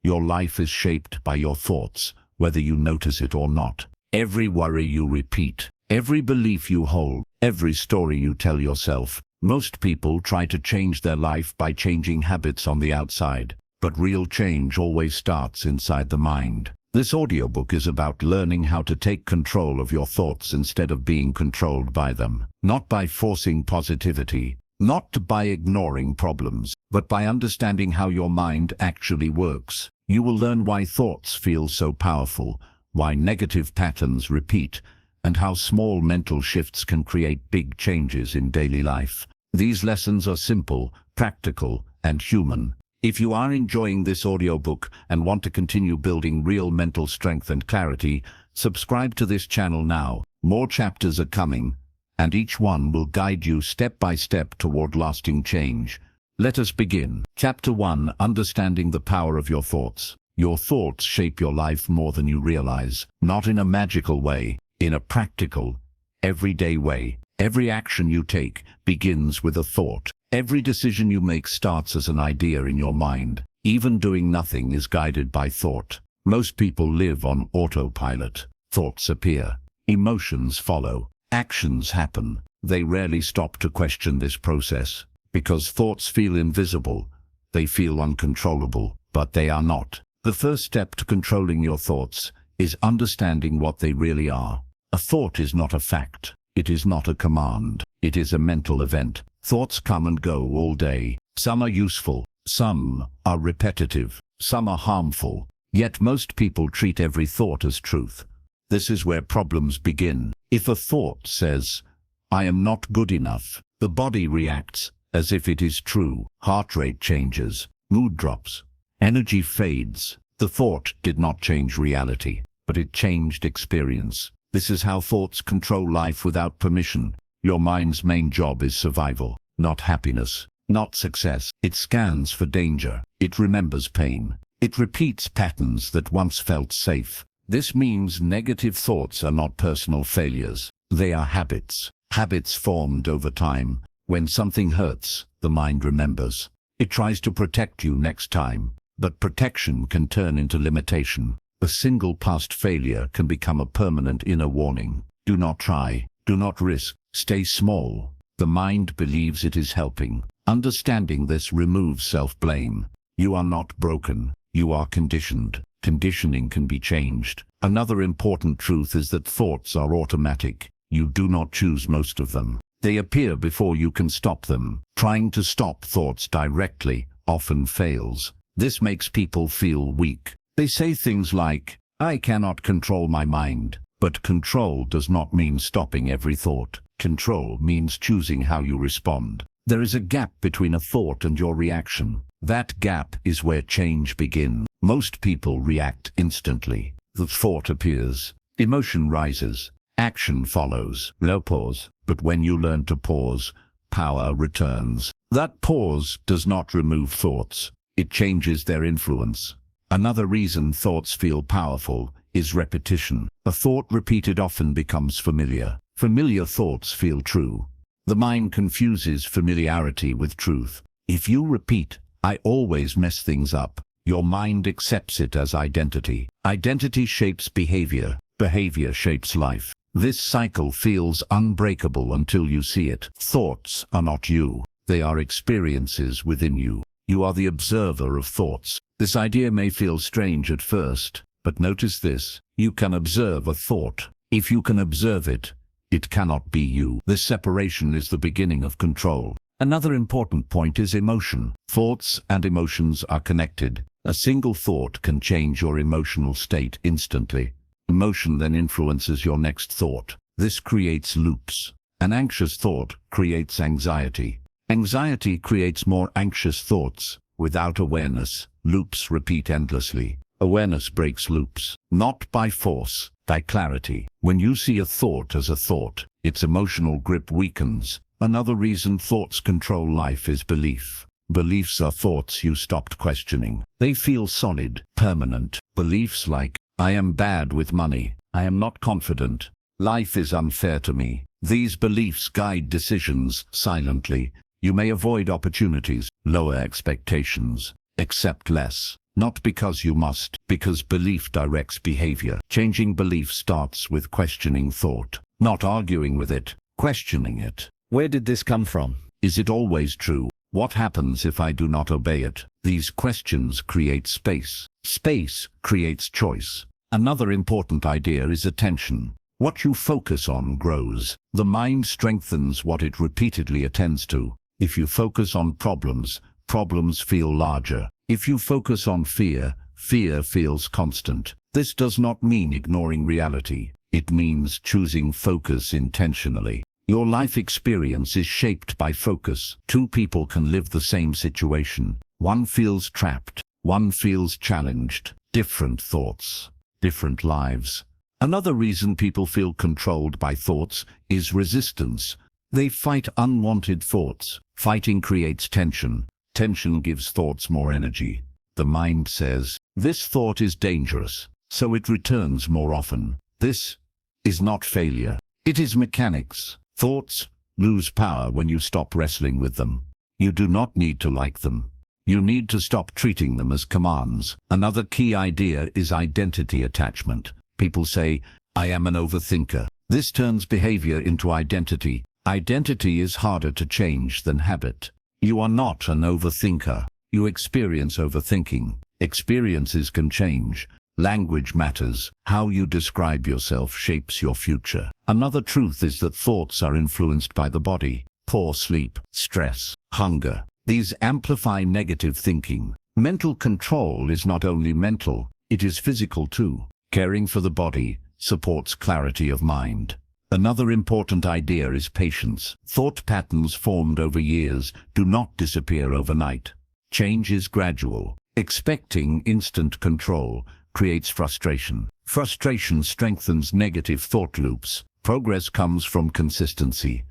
Your life is shaped by your thoughts, whether you notice it or not. Every worry you repeat, every belief you hold, every story you tell yourself. Most people try to change their life by changing habits on the outside, but real change always starts inside the mind. This audiobook is about learning how to take control of your thoughts instead of being controlled by them. Not by forcing positivity, not by ignoring problems, but by understanding how your mind actually works. You will learn why thoughts feel so powerful, why negative patterns repeat, and how small mental shifts can create big changes in daily life. These lessons are simple, practical, and human. If you are enjoying this audiobook and want to continue building real mental strength and clarity, subscribe to this channel now. More chapters are coming, and each one will guide you step by step toward lasting change. Let us begin. Chapter 1: Understanding the Power of Your Thoughts. Your thoughts shape your life more than you realize, not in a magical way, in a practical, everyday way. Every action you take begins with a thought. Every decision you make starts as an idea in your mind. Even doing nothing is guided by thought. Most people live on autopilot. Thoughts appear. Emotions follow. Actions happen. They rarely stop to question this process. Because thoughts feel invisible, they feel uncontrollable, but they are not. The first step to controlling your thoughts is understanding what they really are. A thought is not a fact. It is not a command. It is a mental event. Thoughts come and go all day. Some are useful, some are repetitive, some are harmful. Yet most people treat every thought as truth. This is where problems begin. If a thought says, "I am not good enough," the body reacts as if it is true. Heart rate changes, mood drops, energy fades. The thought did not change reality, but it changed experience. This is how thoughts control life without permission. Your mind's main job is survival, not happiness, not success. It scans for danger. It remembers pain. It repeats patterns that once felt safe. This means negative thoughts are not personal failures. They are habits. Habits formed over time. When something hurts, the mind remembers. It tries to protect you next time, but protection can turn into limitation. A single past failure can become a permanent inner warning. Do not try. Do not risk. Stay small. The mind believes it is helping. Understanding this removes self-blame. You are not broken. You are conditioned. Conditioning can be changed. Another important truth is that thoughts are automatic. You do not choose most of them. They appear before you can stop them. Trying to stop thoughts directly often fails. This makes people feel weak. They say things like, "I cannot control my mind." But control does not mean stopping every thought. Control means choosing how you respond. There is a gap between a thought and your reaction. That gap is where change begins. Most people react instantly. The thought appears. Emotion rises. Action follows. No pause. But when you learn to pause, power returns. That pause does not remove thoughts. It changes their influence. Another reason thoughts feel powerful is repetition. A thought repeated often becomes familiar. Familiar thoughts feel true. The mind confuses familiarity with truth. If you repeat, "I always mess things up," your mind accepts it as identity. Identity shapes behavior. Behavior shapes life. This cycle feels unbreakable until you see it. Thoughts are not you. They are experiences within you. You are the observer of thoughts. This idea may feel strange at first, but notice this: you can observe a thought. If you can observe it, it cannot be you. This separation is the beginning of control. Another important point is emotion. Thoughts and emotions are connected. A single thought can change your emotional state instantly. Emotion then influences your next thought. This creates loops. An anxious thought creates anxiety. Anxiety creates more anxious thoughts. Without awareness, loops repeat endlessly. Awareness breaks loops, not by force, by clarity. When you see a thought as a thought, its emotional grip weakens. Another reason thoughts control life is belief. Beliefs are thoughts you stopped questioning. They feel solid, permanent. Beliefs like, "I am bad with money. I am not confident. Life is unfair to me." These beliefs guide decisions silently. You may avoid opportunities, lower expectations, accept less. Not because you must, because belief directs behavior. Changing belief starts with questioning thought, not arguing with it, questioning it. Where did this come from? Is it always true? What happens if I do not obey it? These questions create space. Space creates choice. Another important idea is attention. What you focus on grows. The mind strengthens what it repeatedly attends to. If you focus on problems, problems feel larger. If you focus on fear, fear feels constant. This does not mean ignoring reality. It means choosing focus intentionally. Your life experience is shaped by focus. Two people can live the same situation. One feels trapped. One feels challenged. Different thoughts, different lives. Another reason people feel controlled by thoughts is resistance. They fight unwanted thoughts. Fighting creates tension. Tension gives thoughts more energy. The mind says, this thought is dangerous, so it returns more often. This is not failure. It is mechanics. Thoughts lose power when you stop wrestling with them. You do not need to like them. You need to stop treating them as commands. Another key idea is identity attachment. People say, I am an overthinker. This turns behavior into identity. Identity is harder to change than habit. You are not an overthinker. You experience overthinking. Experiences can change. Language matters. How you describe yourself shapes your future. Another truth is that thoughts are influenced by the body. Poor sleep, stress, hunger. These amplify negative thinking. Mental control is not only mental, it is physical too. Caring for the body supports clarity of mind. Another important idea is patience. Thought patterns formed over years do not disappear overnight. Change is gradual. Expecting instant control creates frustration. Frustration strengthens negative thought loops. Progress comes from consistency,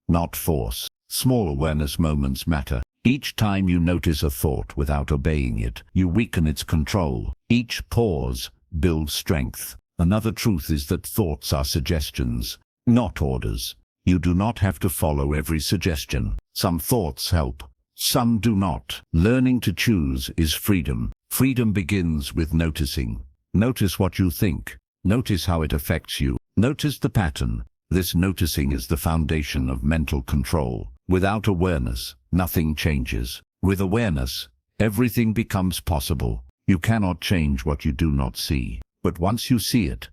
not force. Small awareness moments matter. Each time you notice a thought without obeying it, you weaken its control. Each pause builds strength. Another truth is that thoughts are suggestions, not orders. You do not have to follow every suggestion. Some thoughts help, some do not. Learning to choose is freedom. Freedom begins with noticing. Notice what you think. Notice how it affects you. Notice the pattern. This noticing is the foundation of mental control. Without awareness, nothing changes. With awareness, everything becomes possible. You cannot change what you do not see. But once you see it,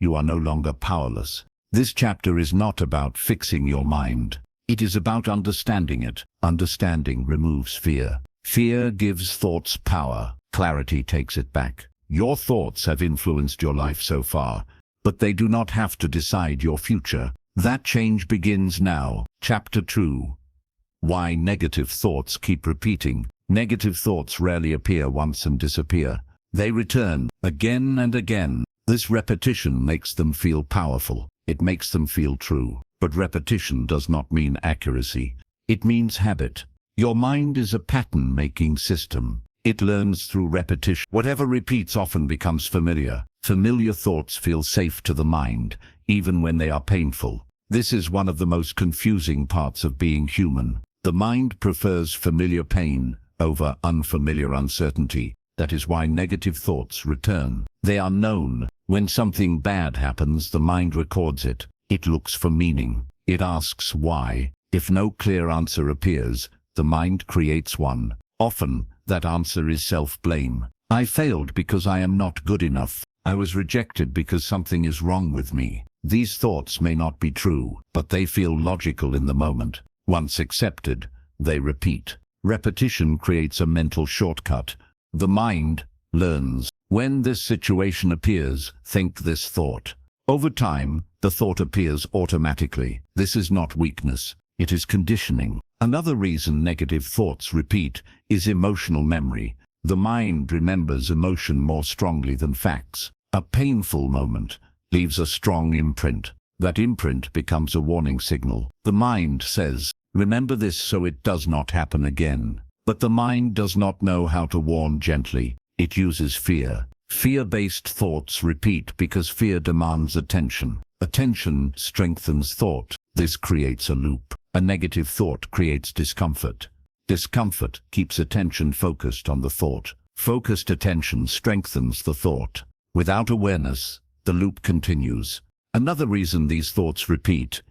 you are no longer powerless. This chapter is not about fixing your mind. It is about understanding it. Understanding removes fear. Fear gives thoughts power. Clarity takes it back. Your thoughts have influenced your life so far, but they do not have to decide your future. That change begins now. Chapter 2. Why negative thoughts keep repeating. Negative thoughts rarely appear once and disappear. They return again and again. This repetition makes them feel powerful. It makes them feel true. But repetition does not mean accuracy. It means habit. Your mind is a pattern-making system. It learns through repetition. Whatever repeats often becomes familiar. Familiar thoughts feel safe to the mind, even when they are painful. This is one of the most confusing parts of being human. The mind prefers familiar pain over unfamiliar uncertainty. That is why negative thoughts return. They are known. When something bad happens, the mind records it. It looks for meaning. It asks why. If no clear answer appears, the mind creates one. Often, that answer is self-blame. I failed because I am not good enough. I was rejected because something is wrong with me. These thoughts may not be true, but they feel logical in the moment. Once accepted, they repeat. Repetition creates a mental shortcut. The mind learns. When this situation appears, think this thought. Over time, the thought appears automatically. This is not weakness. It is conditioning. Another reason negative thoughts repeat is emotional memory. The mind remembers emotion more strongly than facts. A painful moment leaves a strong imprint. That imprint becomes a warning signal. The mind says, remember this so it does not happen again. But the mind does not know how to warn gently. It uses fear. Fear-based thoughts repeat because fear demands attention. Attention strengthens thought. This creates a loop. A negative thought creates discomfort. Discomfort keeps attention focused on the thought. Focused attention strengthens the thought. Without awareness, the loop continues. Another reason these thoughts repeat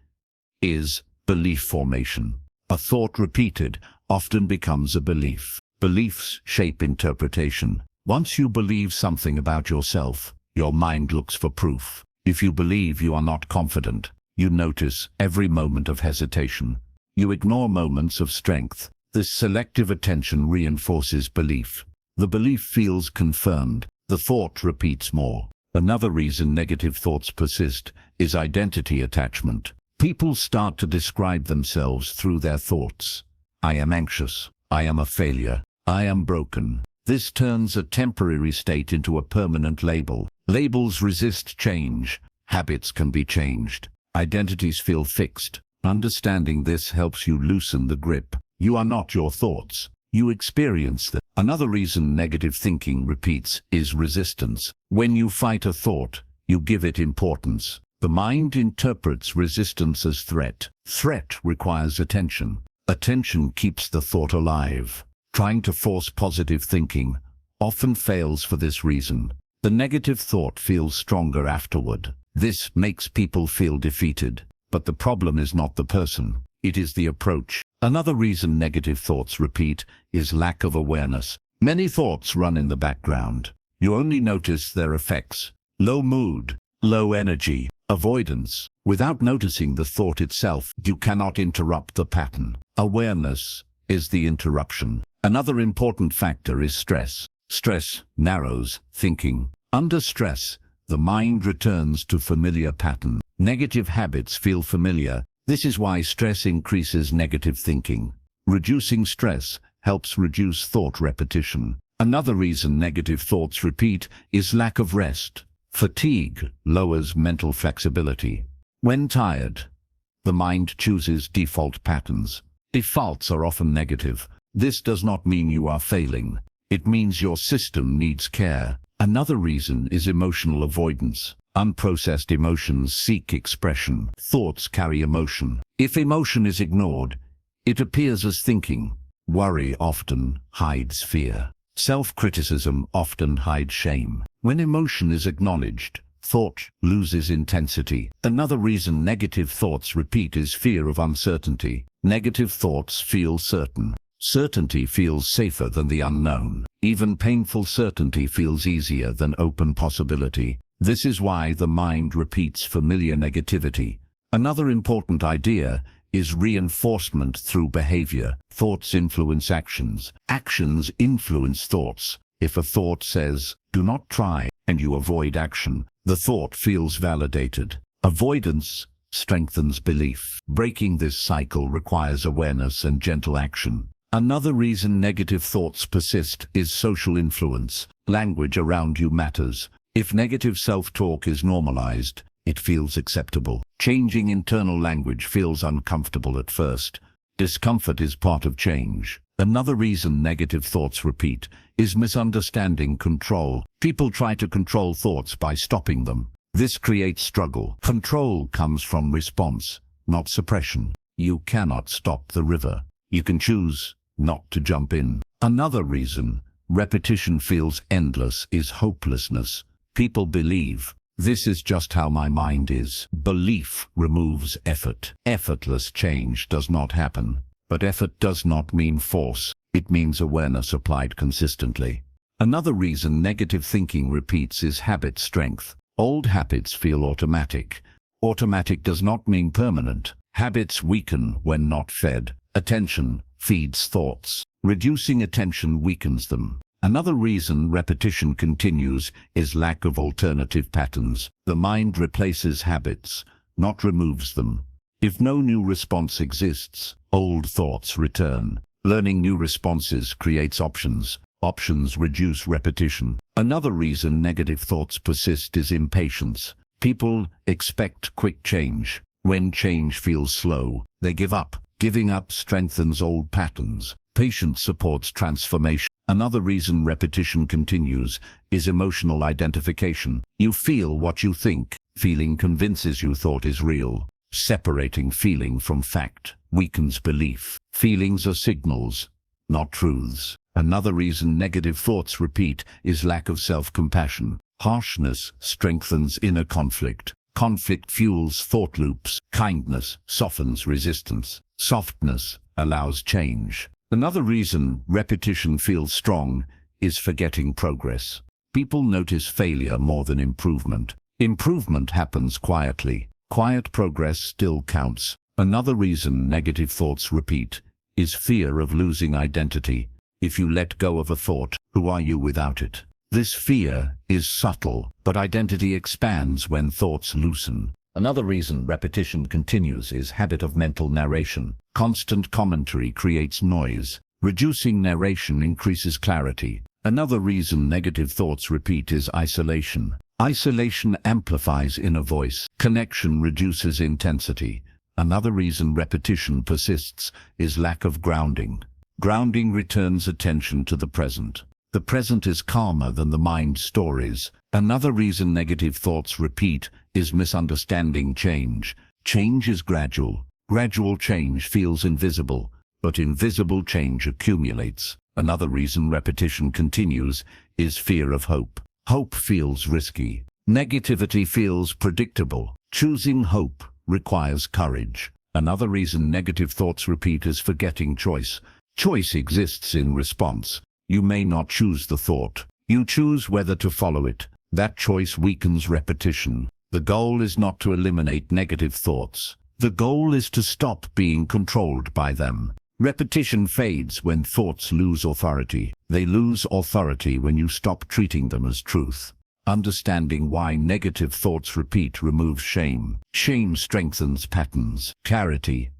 is belief formation. A thought repeated often becomes a belief. Beliefs shape interpretation. Once you believe something about yourself, your mind looks for proof. If you believe you are not confident, you notice every moment of hesitation. You ignore moments of strength. This selective attention reinforces belief. The belief feels confirmed. The thought repeats more. Another reason negative thoughts persist is identity attachment. People start to describe themselves through their thoughts. I am anxious. I am a failure. I am broken. This turns a temporary state into a permanent label. Labels resist change. Habits can be changed. Identities feel fixed. Understanding this helps you loosen the grip. You are not your thoughts. You experience them. Another reason negative thinking repeats is resistance. When you fight a thought, you give it importance. The mind interprets resistance as threat. Threat requires attention. Attention keeps the thought alive. Trying to force positive thinking often fails for this reason. The negative thought feels stronger afterward. This makes people feel defeated. But the problem is not the person. It is the approach. Another reason negative thoughts repeat is lack of awareness. Many thoughts run in the background. You only notice their effects. Low mood, low energy, avoidance. Without noticing the thought itself, you cannot interrupt the pattern. Awareness is the interruption. Another important factor is stress. Stress narrows thinking. Under stress, the mind returns to familiar patterns. Negative habits feel familiar. This is why stress increases negative thinking. Reducing stress helps reduce thought repetition. Another reason negative thoughts repeat is lack of rest. Fatigue lowers mental flexibility. When tired, the mind chooses default patterns. Defaults are often negative. This does not mean you are failing. It means your system needs care. Another reason is emotional avoidance. Unprocessed emotions seek expression. Thoughts carry emotion. If emotion is ignored, it appears as thinking. Worry often hides fear. Self-criticism often hides shame. When emotion is acknowledged, thought loses intensity. Another reason negative thoughts repeat is fear of uncertainty. Negative thoughts feel certain. Certainty feels safer than the unknown. Even painful certainty feels easier than open possibility. This is why the mind repeats familiar negativity. Another important idea is reinforcement through behavior. Thoughts influence actions. Actions influence thoughts. If a thought says, "Do not try," and you avoid action, the thought feels validated. Avoidance strengthens belief. Breaking this cycle requires awareness and gentle action. Another reason negative thoughts persist is social influence. Language around you matters. If negative self-talk is normalized, it feels acceptable. Changing internal language feels uncomfortable at first. Discomfort is part of change. Another reason negative thoughts repeat is misunderstanding control. People try to control thoughts by stopping them. This creates struggle. Control comes from response, not suppression. You cannot stop the river. You can choose not to jump in. Another reason repetition feels endless is hopelessness. People believe, "This is just how my mind is." Belief removes effort. Effortless change does not happen. But effort does not mean force. It means awareness applied consistently. Another reason negative thinking repeats is habit strength. Old habits feel automatic. Automatic does not mean permanent. Habits weaken when not fed. Attention feeds thoughts. Reducing attention weakens them. Another reason repetition continues is lack of alternative patterns. The mind replaces habits, not removes them. If no new response exists, old thoughts return. Learning new responses creates options. Options reduce repetition. Another reason negative thoughts persist is impatience. People expect quick change. When change feels slow, they give up. Giving up strengthens old patterns. Patience supports transformation. Another reason repetition continues is emotional identification. You feel what you think. Feeling convinces you thought is real. Separating feeling from fact weakens belief. Feelings are signals, not truths. Another reason negative thoughts repeat is lack of self-compassion. Harshness strengthens inner conflict. Conflict fuels thought loops. Kindness softens resistance. Softness allows change. Another reason repetition feels strong is forgetting progress. People notice failure more than improvement. Improvement happens quietly. Quiet progress still counts. Another reason negative thoughts repeat is fear of losing identity. If you let go of a thought, who are you without it? This fear is subtle, but identity expands when thoughts loosen. Another reason repetition continues is habit of mental narration. Constant commentary creates noise. Reducing narration increases clarity. Another reason negative thoughts repeat is isolation. Isolation amplifies inner voice. Connection reduces intensity. Another reason repetition persists is lack of grounding. Grounding returns attention to the present. The present is calmer than the mind stories. Another reason negative thoughts repeat is misunderstanding change. Change is gradual. Gradual change feels invisible, but invisible change accumulates. Another reason repetition continues is fear of hope. Hope feels risky. Negativity feels predictable. Choosing hope requires courage. Another reason negative thoughts repeat is forgetting choice. Choice exists in response. You may not choose the thought. You choose whether to follow it. That choice weakens repetition. The goal is not to eliminate negative thoughts. The goal is to stop being controlled by them. Repetition fades when thoughts lose authority. They lose authority when you stop treating them as truth. Understanding why negative thoughts repeat removes shame. Shame strengthens patterns. Clarity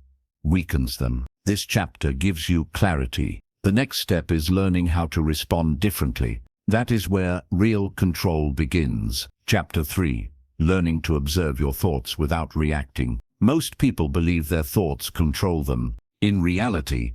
weakens them. This chapter gives you clarity. The next step is learning how to respond differently. That is where real control begins. Chapter 3. Learning to observe your thoughts without reacting. Most people believe their thoughts control them. In reality,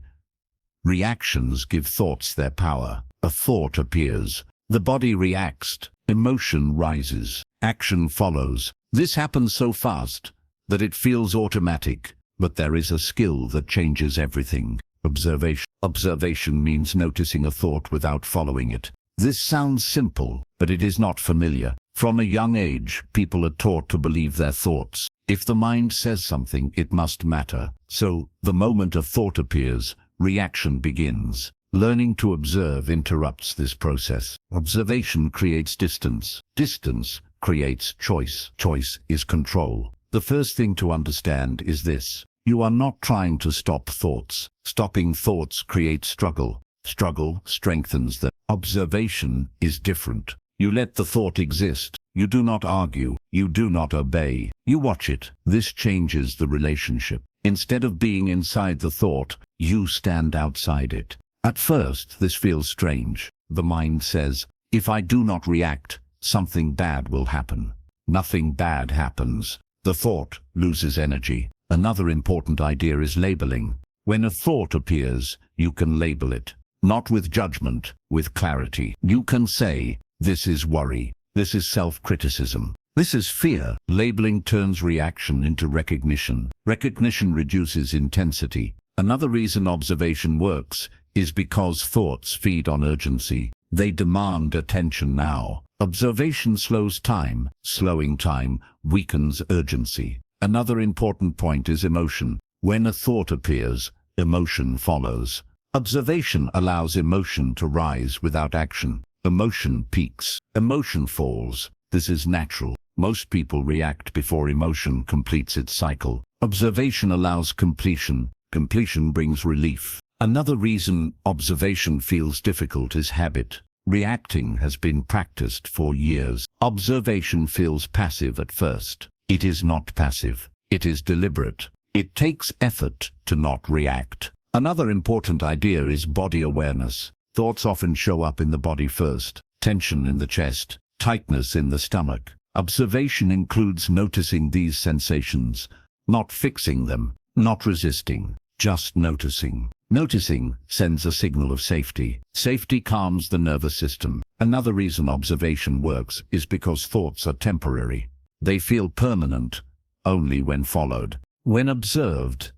reactions give thoughts their power. A thought appears. The body reacts. Emotion rises. Action follows. This happens so fast that it feels automatic. But there is a skill that changes everything. Observation. Observation means noticing a thought without following it. This sounds simple, but it is not familiar. From a young age, people are taught to believe their thoughts. If the mind says something, it must matter. So, the moment a thought appears, reaction begins. Learning to observe interrupts this process. Observation creates distance. Distance creates choice. Choice is control. The first thing to understand is this. You are not trying to stop thoughts. Stopping thoughts creates struggle. Struggle strengthens them. Observation is different. You let the thought exist. You do not argue. You do not obey. You watch it. This changes the relationship. Instead of being inside the thought, you stand outside it. At first, this feels strange. The mind says, if I do not react, something bad will happen. Nothing bad happens. The thought loses energy. Another important idea is labeling. When a thought appears, you can label it. Not with judgment, with clarity. You can say, this is worry. This is self-criticism. This is fear. Labeling turns reaction into recognition. Recognition reduces intensity. Another reason observation works is because thoughts feed on urgency. They demand attention now. Observation slows time. Slowing time weakens urgency. Another important point is emotion. When a thought appears, emotion follows. Observation allows emotion to rise without action. Emotion peaks. Emotion falls. This is natural. Most people react before emotion completes its cycle. Observation allows completion. Completion brings relief. Another reason observation feels difficult is habit. Reacting has been practiced for years. Observation feels passive at first. It is not passive. It is deliberate. It takes effort to not react. Another important idea is body awareness. Thoughts often show up in the body first. Tension in the chest, tightness in the stomach. Observation includes noticing these sensations, not fixing them, not resisting, just noticing. Noticing sends a signal of safety. Safety calms the nervous system. Another reason observation works is because thoughts are temporary. They feel permanent only when followed. When observed,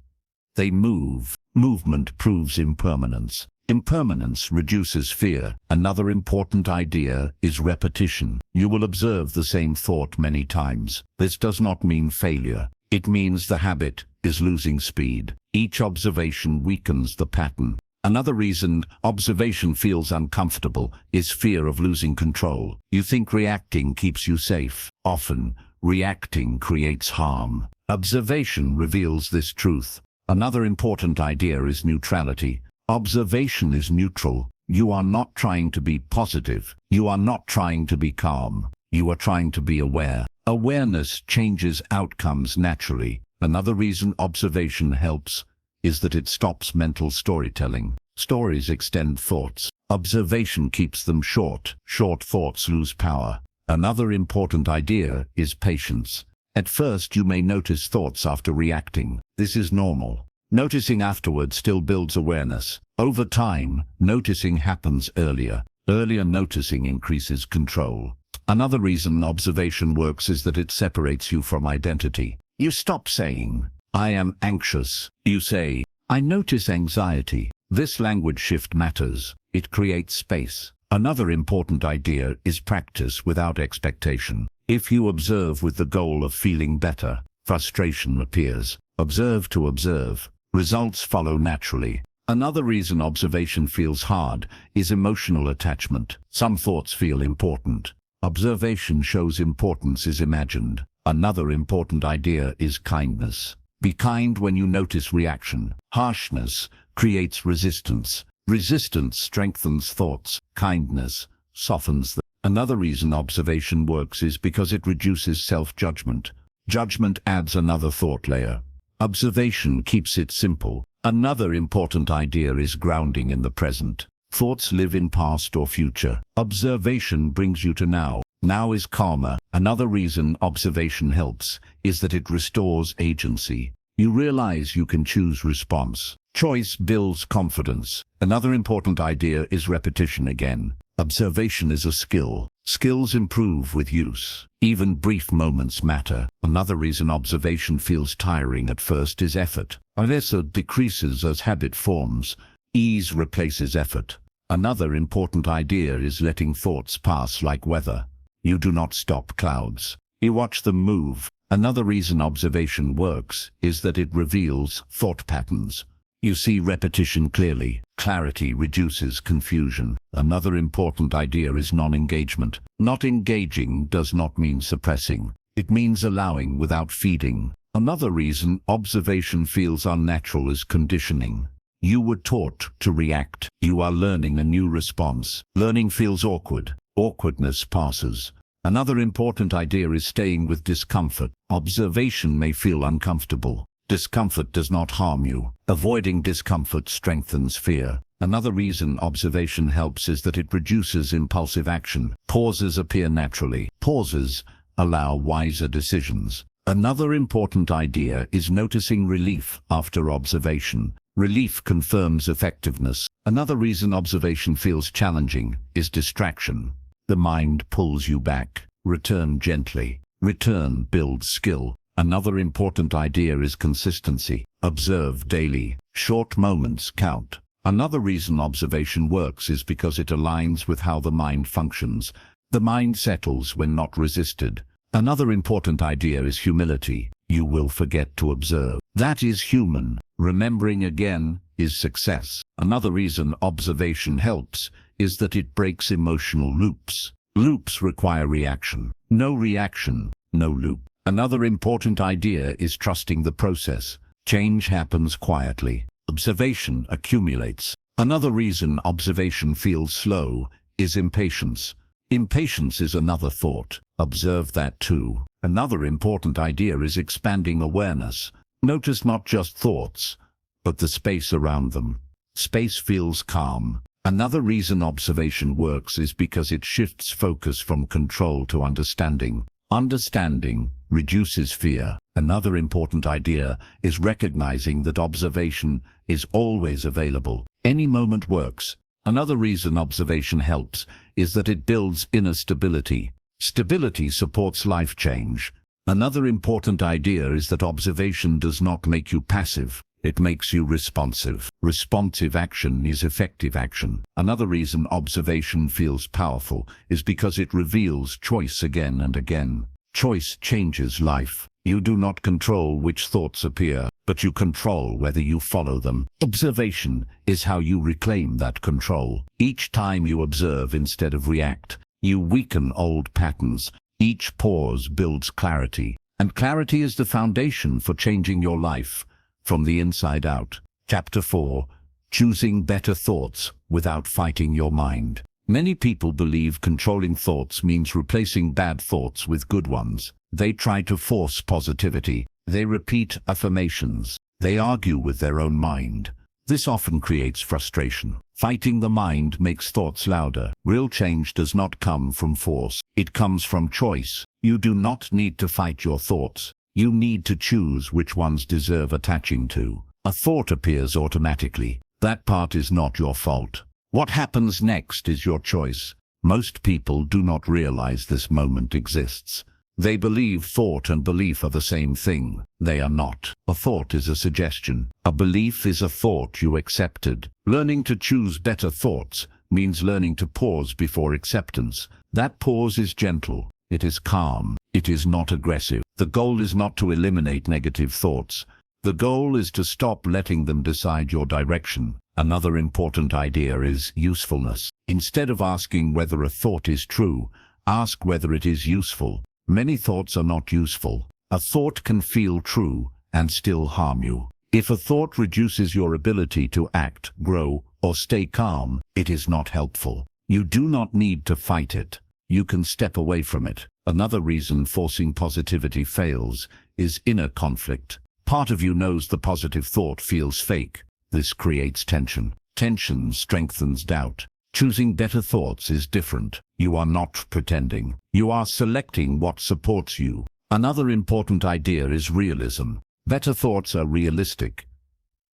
they move. Movement proves impermanence. Impermanence reduces fear. Another important idea is repetition. You will observe the same thought many times. This does not mean failure. It means the habit is losing speed. Each observation weakens the pattern. Another reason observation feels uncomfortable is fear of losing control. You think reacting keeps you safe. Often, reacting creates harm. Observation reveals this truth. Another important idea is neutrality. Observation is neutral. You are not trying to be positive. You are not trying to be calm. You are trying to be aware. Awareness changes outcomes naturally. Another reason observation helps is that it stops mental storytelling. Stories extend thoughts. Observation keeps them short. Short thoughts lose power. Another important idea is patience. At first you may notice thoughts after reacting. This is normal. Noticing afterward still builds awareness. Over time, noticing happens earlier. Earlier noticing increases control. Another reason observation works is that it separates you from identity. You stop saying, "I am anxious." You say, "I notice anxiety." This language shift matters. It creates space. Another important idea is practice without expectation. If you observe with the goal of feeling better, frustration appears. Observe to observe. Results follow naturally. Another reason observation feels hard is emotional attachment. Some thoughts feel important. Observation shows importance is imagined. Another important idea is kindness. Be kind when you notice reaction. Harshness creates resistance. Resistance strengthens thoughts. Kindness softens them. Another reason observation works is because it reduces self-judgment. Judgment adds another thought layer. Observation keeps it simple. Another important idea is grounding in the present. Thoughts live in past or future. Observation brings you to now. Now is calmer. Another reason observation helps is that it restores agency. You realize you can choose response. Choice builds confidence. Another important idea is repetition again. Observation is a skill. Skills improve with use. Even brief moments matter. Another reason observation feels tiring at first is effort. Effort decreases as habit forms. Ease replaces effort. Another important idea is letting thoughts pass like weather. You do not stop clouds. You watch them move. Another reason observation works is that it reveals thought patterns. You see repetition clearly. Clarity reduces confusion. Another important idea is non-engagement. Not engaging does not mean suppressing. It means allowing without feeding. Another reason observation feels unnatural is conditioning. You were taught to react. You are learning a new response. Learning feels awkward. Awkwardness passes. Another important idea is staying with discomfort. Observation may feel uncomfortable. Discomfort does not harm you. Avoiding discomfort strengthens fear. Another reason observation helps is that it reduces impulsive action. Pauses appear naturally. Pauses allow wiser decisions. Another important idea is noticing relief after observation. Relief confirms effectiveness. Another reason observation feels challenging is distraction. The mind pulls you back. Return gently. Return builds skill. Another important idea is consistency. Observe daily. Short moments count. Another reason observation works is because it aligns with how the mind functions. The mind settles when not resisted. Another important idea is humility. You will forget to observe. That is human. Remembering again is success. Another reason observation helps is that it breaks emotional loops. Loops require reaction. No reaction, no loop. Another important idea is trusting the process. Change happens quietly. Observation accumulates. Another reason observation feels slow is impatience. Impatience is another thought. Observe that too. Another important idea is expanding awareness. Notice not just thoughts, but the space around them. Space feels calm. Another reason observation works is because it shifts focus from control to understanding. Understanding reduces fear. Another important idea is recognizing that observation is always available. Any moment works. Another reason observation helps is that it builds inner stability. Stability supports life change. Another important idea is that observation does not make you passive. It makes you responsive. Responsive action is effective action. Another reason observation feels powerful is because it reveals choice again and again. Choice changes life. You do not control which thoughts appear, but you control whether you follow them. Observation is how you reclaim that control. Each time you observe instead of react, you weaken old patterns. Each pause builds clarity, and clarity is the foundation for changing your life from the inside out. Chapter 4. Choosing better thoughts without fighting your mind. Many people believe controlling thoughts means replacing bad thoughts with good ones. They try to force positivity. They repeat affirmations. They argue with their own mind. This often creates frustration. Fighting the mind makes thoughts louder. Real change does not come from force. It comes from choice. You do not need to fight your thoughts. You need to choose which ones deserve attaching to. A thought appears automatically. That part is not your fault. What happens next is your choice. Most people do not realize this moment exists. They believe thought and belief are the same thing. They are not. A thought is a suggestion. A belief is a thought you accepted. Learning to choose better thoughts means learning to pause before acceptance. That pause is gentle. It is calm. It is not aggressive. The goal is not to eliminate negative thoughts. The goal is to stop letting them decide your direction. Another important idea is usefulness. Instead of asking whether a thought is true, ask whether it is useful. Many thoughts are not useful. A thought can feel true and still harm you. If a thought reduces your ability to act, grow, or stay calm, it is not helpful. You do not need to fight it. You can step away from it. Another reason forcing positivity fails is inner conflict. Part of you knows the positive thought feels fake. This creates tension. Tension strengthens doubt. Choosing better thoughts is different. You are not pretending. You are selecting what supports you. Another important idea is realism. Better thoughts are realistic,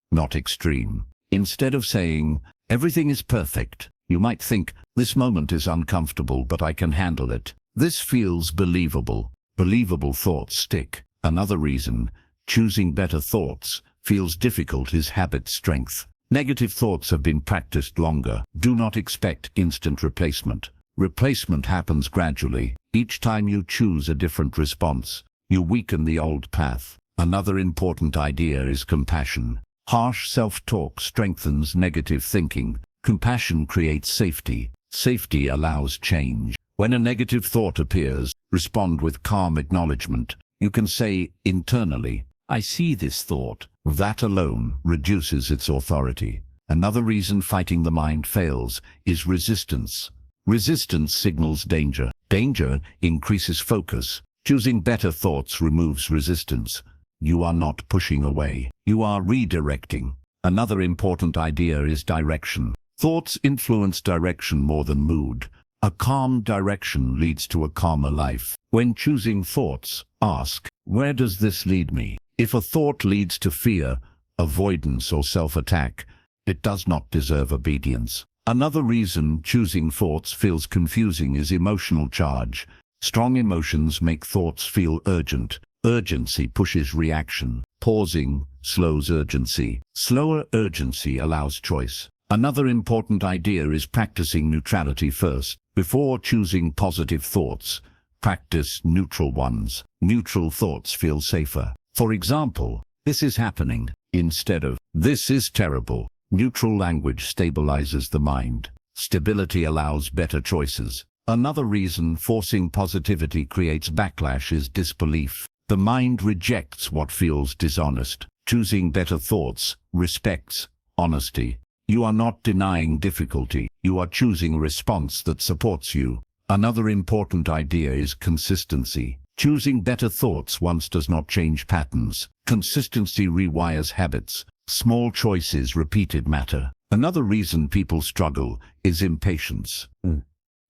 not extreme. Instead of saying, everything is perfect, you might think, this moment is uncomfortable, but I can handle it. This feels believable. Believable thoughts stick. Another reason choosing better thoughts feels difficult is habit strength. Negative thoughts have been practiced longer. Do not expect instant replacement. Replacement happens gradually. Each time you choose a different response, you weaken the old path. Another important idea is compassion. Harsh self-talk strengthens negative thinking. Compassion creates safety. Safety allows change. When a negative thought appears, respond with calm acknowledgement. You can say internally, I see this thought. That alone reduces its authority. Another reason fighting the mind fails is resistance. Resistance signals danger. Danger increases focus. Choosing better thoughts removes resistance. You are not pushing away. You are redirecting. Another important idea is direction. Thoughts influence direction more than mood. A calm direction leads to a calmer life. When choosing thoughts, ask, where does this lead me? If a thought leads to fear, avoidance, or self-attack, it does not deserve obedience. Another reason choosing thoughts feels confusing is emotional charge. Strong emotions make thoughts feel urgent. Urgency pushes reaction. Pausing slows urgency. Slower urgency allows choice. Another important idea is practicing neutrality first. Before choosing positive thoughts, practice neutral ones. Neutral thoughts feel safer. For example, this is happening, instead of, this is terrible. Neutral language stabilizes the mind. Stability allows better choices. Another reason forcing positivity creates backlash is disbelief. The mind rejects what feels dishonest. Choosing better thoughts respects honesty. You are not denying difficulty. You are choosing a response that supports you. Another important idea is consistency. Choosing better thoughts once does not change patterns. Consistency rewires habits. Small choices repeated matter. Another reason people struggle is impatience.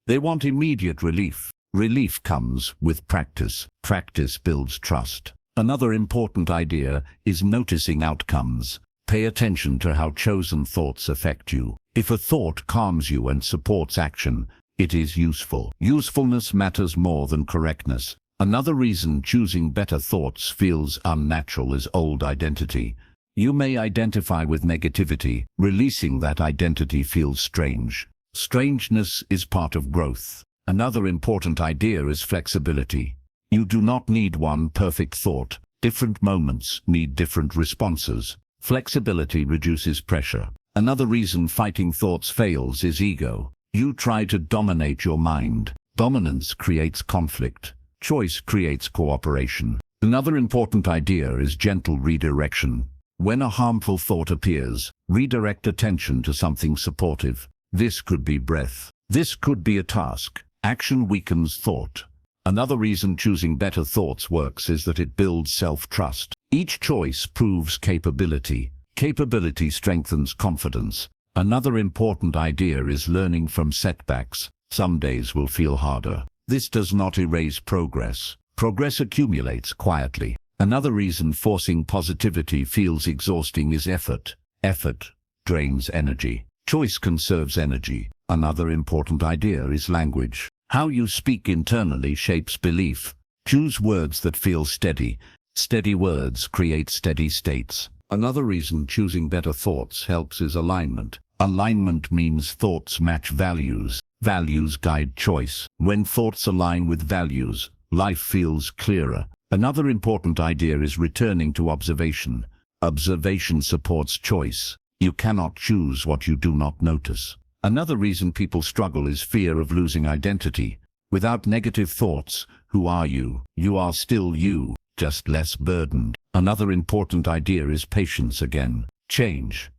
They want immediate relief. Relief comes with practice. Practice builds trust. Another important idea is noticing outcomes. Pay attention to how chosen thoughts affect you. If a thought calms you and supports action, it is useful. Usefulness matters more than correctness. Another reason choosing better thoughts feels unnatural is old identity. You may identify with negativity. Releasing that identity feels strange. Strangeness is part of growth. Another important idea is flexibility. You do not need one perfect thought. Different moments need different responses. Flexibility reduces pressure. Another reason fighting thoughts fails is ego. You try to dominate your mind. Dominance creates conflict. Choice creates cooperation. Another important idea is gentle redirection. When a harmful thought appears, redirect attention to something supportive. This could be breath. This could be a task. Action weakens thought. Another reason choosing better thoughts works is that it builds self-trust. Each choice proves capability. Capability strengthens confidence. Another important idea is learning from setbacks. Some days will feel harder. This does not erase progress. Progress accumulates quietly. Another reason forcing positivity feels exhausting is effort. Effort drains energy. Choice conserves energy. Another important idea is language. How you speak internally shapes belief. Choose words that feel steady. Steady words create steady states. Another reason choosing better thoughts helps is alignment. Alignment means thoughts match values. Values guide choice. When thoughts align with values, life feels clearer. Another important idea is returning to observation. Observation supports choice. You cannot choose what you do not notice. Another reason people struggle is fear of losing identity. Without negative thoughts, who are you? You are still you, just less burdened. Another important idea is patience again. Change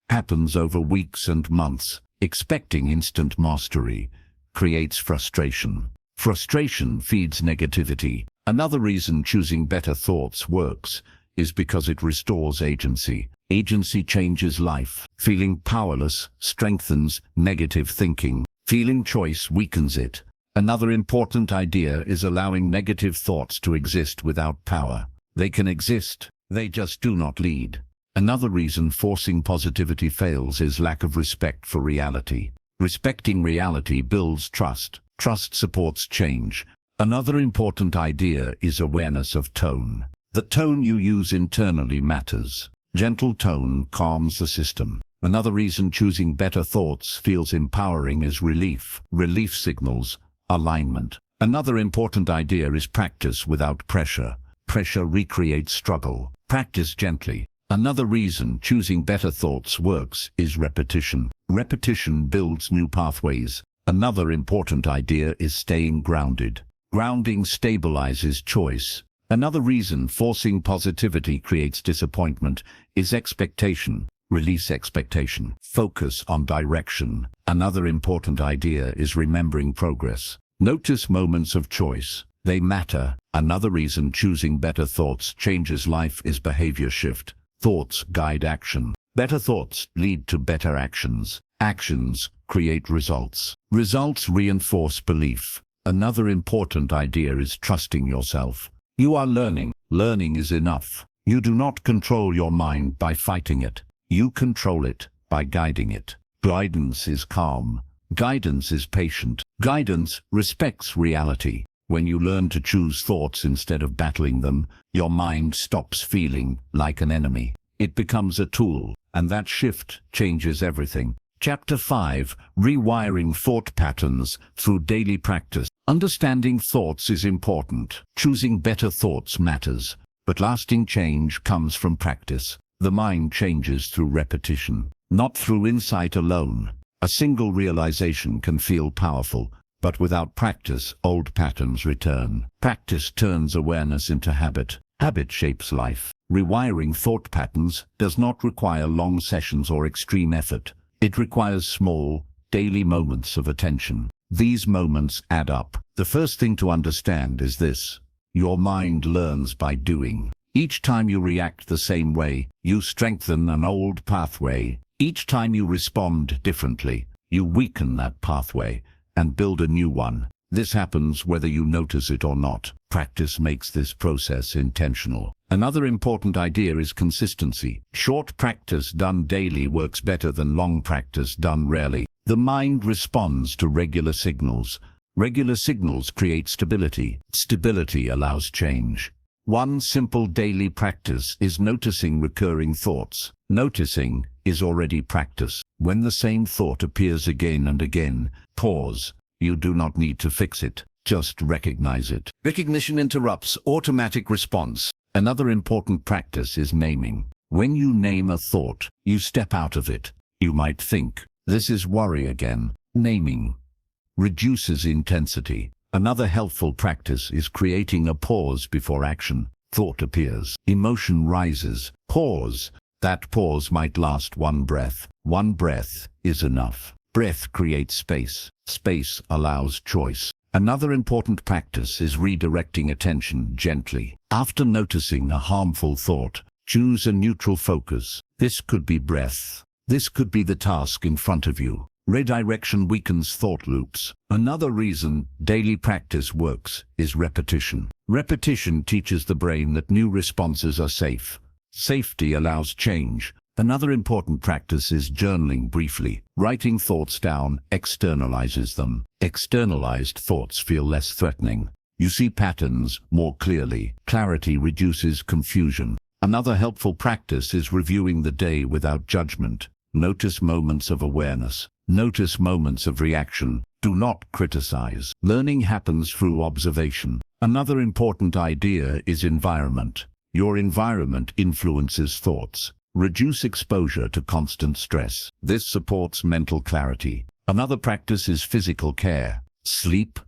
happens over weeks and months. Expecting instant mastery creates frustration. Frustration feeds negativity. Another reason choosing better thoughts works is because it restores agency. Agency changes life. Feeling powerless strengthens negative thinking. Feeling choice weakens it. Another important idea is allowing negative thoughts to exist without power. They can exist, they just do not lead. Another reason forcing positivity fails is lack of respect for reality. Respecting reality builds trust. Trust supports change. Another important idea is awareness of tone. The tone you use internally matters. Gentle tone calms the system. Another reason choosing better thoughts feels empowering is relief. Relief signals alignment. Another important idea is practice without pressure. Pressure recreates struggle. Practice gently. Another reason choosing better thoughts works is repetition. Repetition builds new pathways. Another important idea is staying grounded. Grounding stabilizes choice. Another reason forcing positivity creates disappointment is expectation. Release expectation. Focus on direction. Another important idea is remembering progress. Notice moments of choice. They matter. Another reason choosing better thoughts changes life is behavior shift. Thoughts guide action. Better thoughts lead to better actions. Actions create results. Results reinforce belief. Another important idea is trusting yourself. You are learning. Learning is enough. You do not control your mind by fighting it. You control it by guiding it. Guidance is calm. Guidance is patient. Guidance respects reality. When you learn to choose thoughts instead of battling them, your mind stops feeling like an enemy. It becomes a tool, and that shift changes everything. Chapter 5: Rewiring Thought Patterns Through Daily Practice. Understanding thoughts is important. Choosing better thoughts matters. But lasting change comes from practice. The mind changes through repetition, not through insight alone. A single realization can feel powerful, but without practice, old patterns return. Practice turns awareness into habit. Habit shapes life. Rewiring thought patterns does not require long sessions or extreme effort. It requires small, daily moments of attention. These moments add up. The first thing to understand is this: your mind learns by doing. Each time you react the same way, you strengthen an old pathway. Each time you respond differently, you weaken that pathway and build a new one. This happens whether you notice it or not. Practice makes this process intentional. Another important idea is consistency. Short practice done daily works better than long practice done rarely. The mind responds to regular signals. Regular signals create stability. Stability allows change. One simple daily practice is noticing recurring thoughts. Noticing is already practice. When the same thought appears again and again, pause. You do not need to fix it. Just recognize it. Recognition interrupts automatic response. Another important practice is naming. When you name a thought, you step out of it. You might think, "This is worry again." Naming reduces intensity. Another helpful practice is creating a pause before action. Thought appears. Emotion rises. Pause. That pause might last one breath. One breath is enough. Breath creates space. Space allows choice. Another important practice is redirecting attention gently. After noticing a harmful thought, choose a neutral focus. This could be breath. This could be the task in front of you. Redirection weakens thought loops. Another reason daily practice works is repetition. Repetition teaches the brain that new responses are safe. Safety allows change. Another important practice is journaling briefly. Writing thoughts down externalizes them. Externalized thoughts feel less threatening. You see patterns more clearly. Clarity reduces confusion. Another helpful practice is reviewing the day without judgment. Notice moments of awareness. Notice moments of reaction. Do not criticize. Learning happens through observation. Another important idea is environment. Your environment influences thoughts. Reduce exposure to constant stress. This supports mental clarity. Another practice is physical care. Sleep,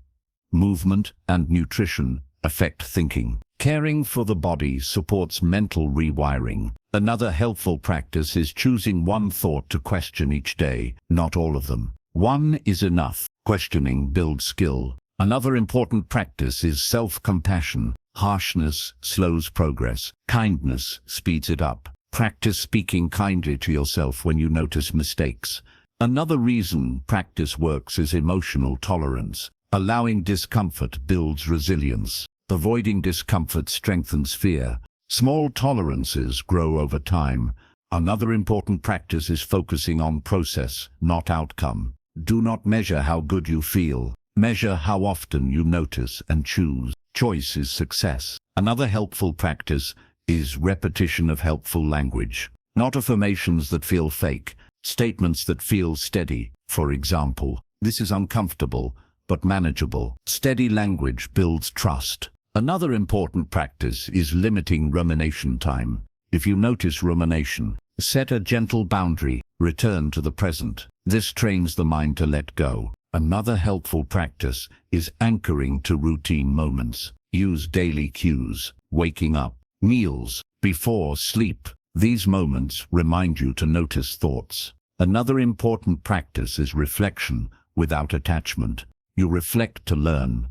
movement, and nutrition affect thinking. Caring for the body supports mental rewiring. Another helpful practice is choosing one thought to question each day, not all of them. One is enough. Questioning builds skill. Another important practice is self-compassion. Harshness slows progress. Kindness speeds it up. Practice speaking kindly to yourself when you notice mistakes. Another reason practice works is emotional tolerance. Allowing discomfort builds resilience. Avoiding discomfort strengthens fear. Small tolerances grow over time. Another important practice is focusing on process, not outcome. Do not measure how good you feel. Measure how often you notice and choose. Choice is success. Another helpful practice is repetition of helpful language. Not affirmations that feel fake, statements that feel steady. For example, "This is uncomfortable, but manageable." Steady language builds trust. Another important practice is limiting rumination time. If you notice rumination, set a gentle boundary. Return to the present. This trains the mind to let go. Another helpful practice is anchoring to routine moments. Use daily cues. Waking up, meals, before sleep. These moments remind you to notice thoughts. Another important practice is reflection without attachment. You reflect to learn,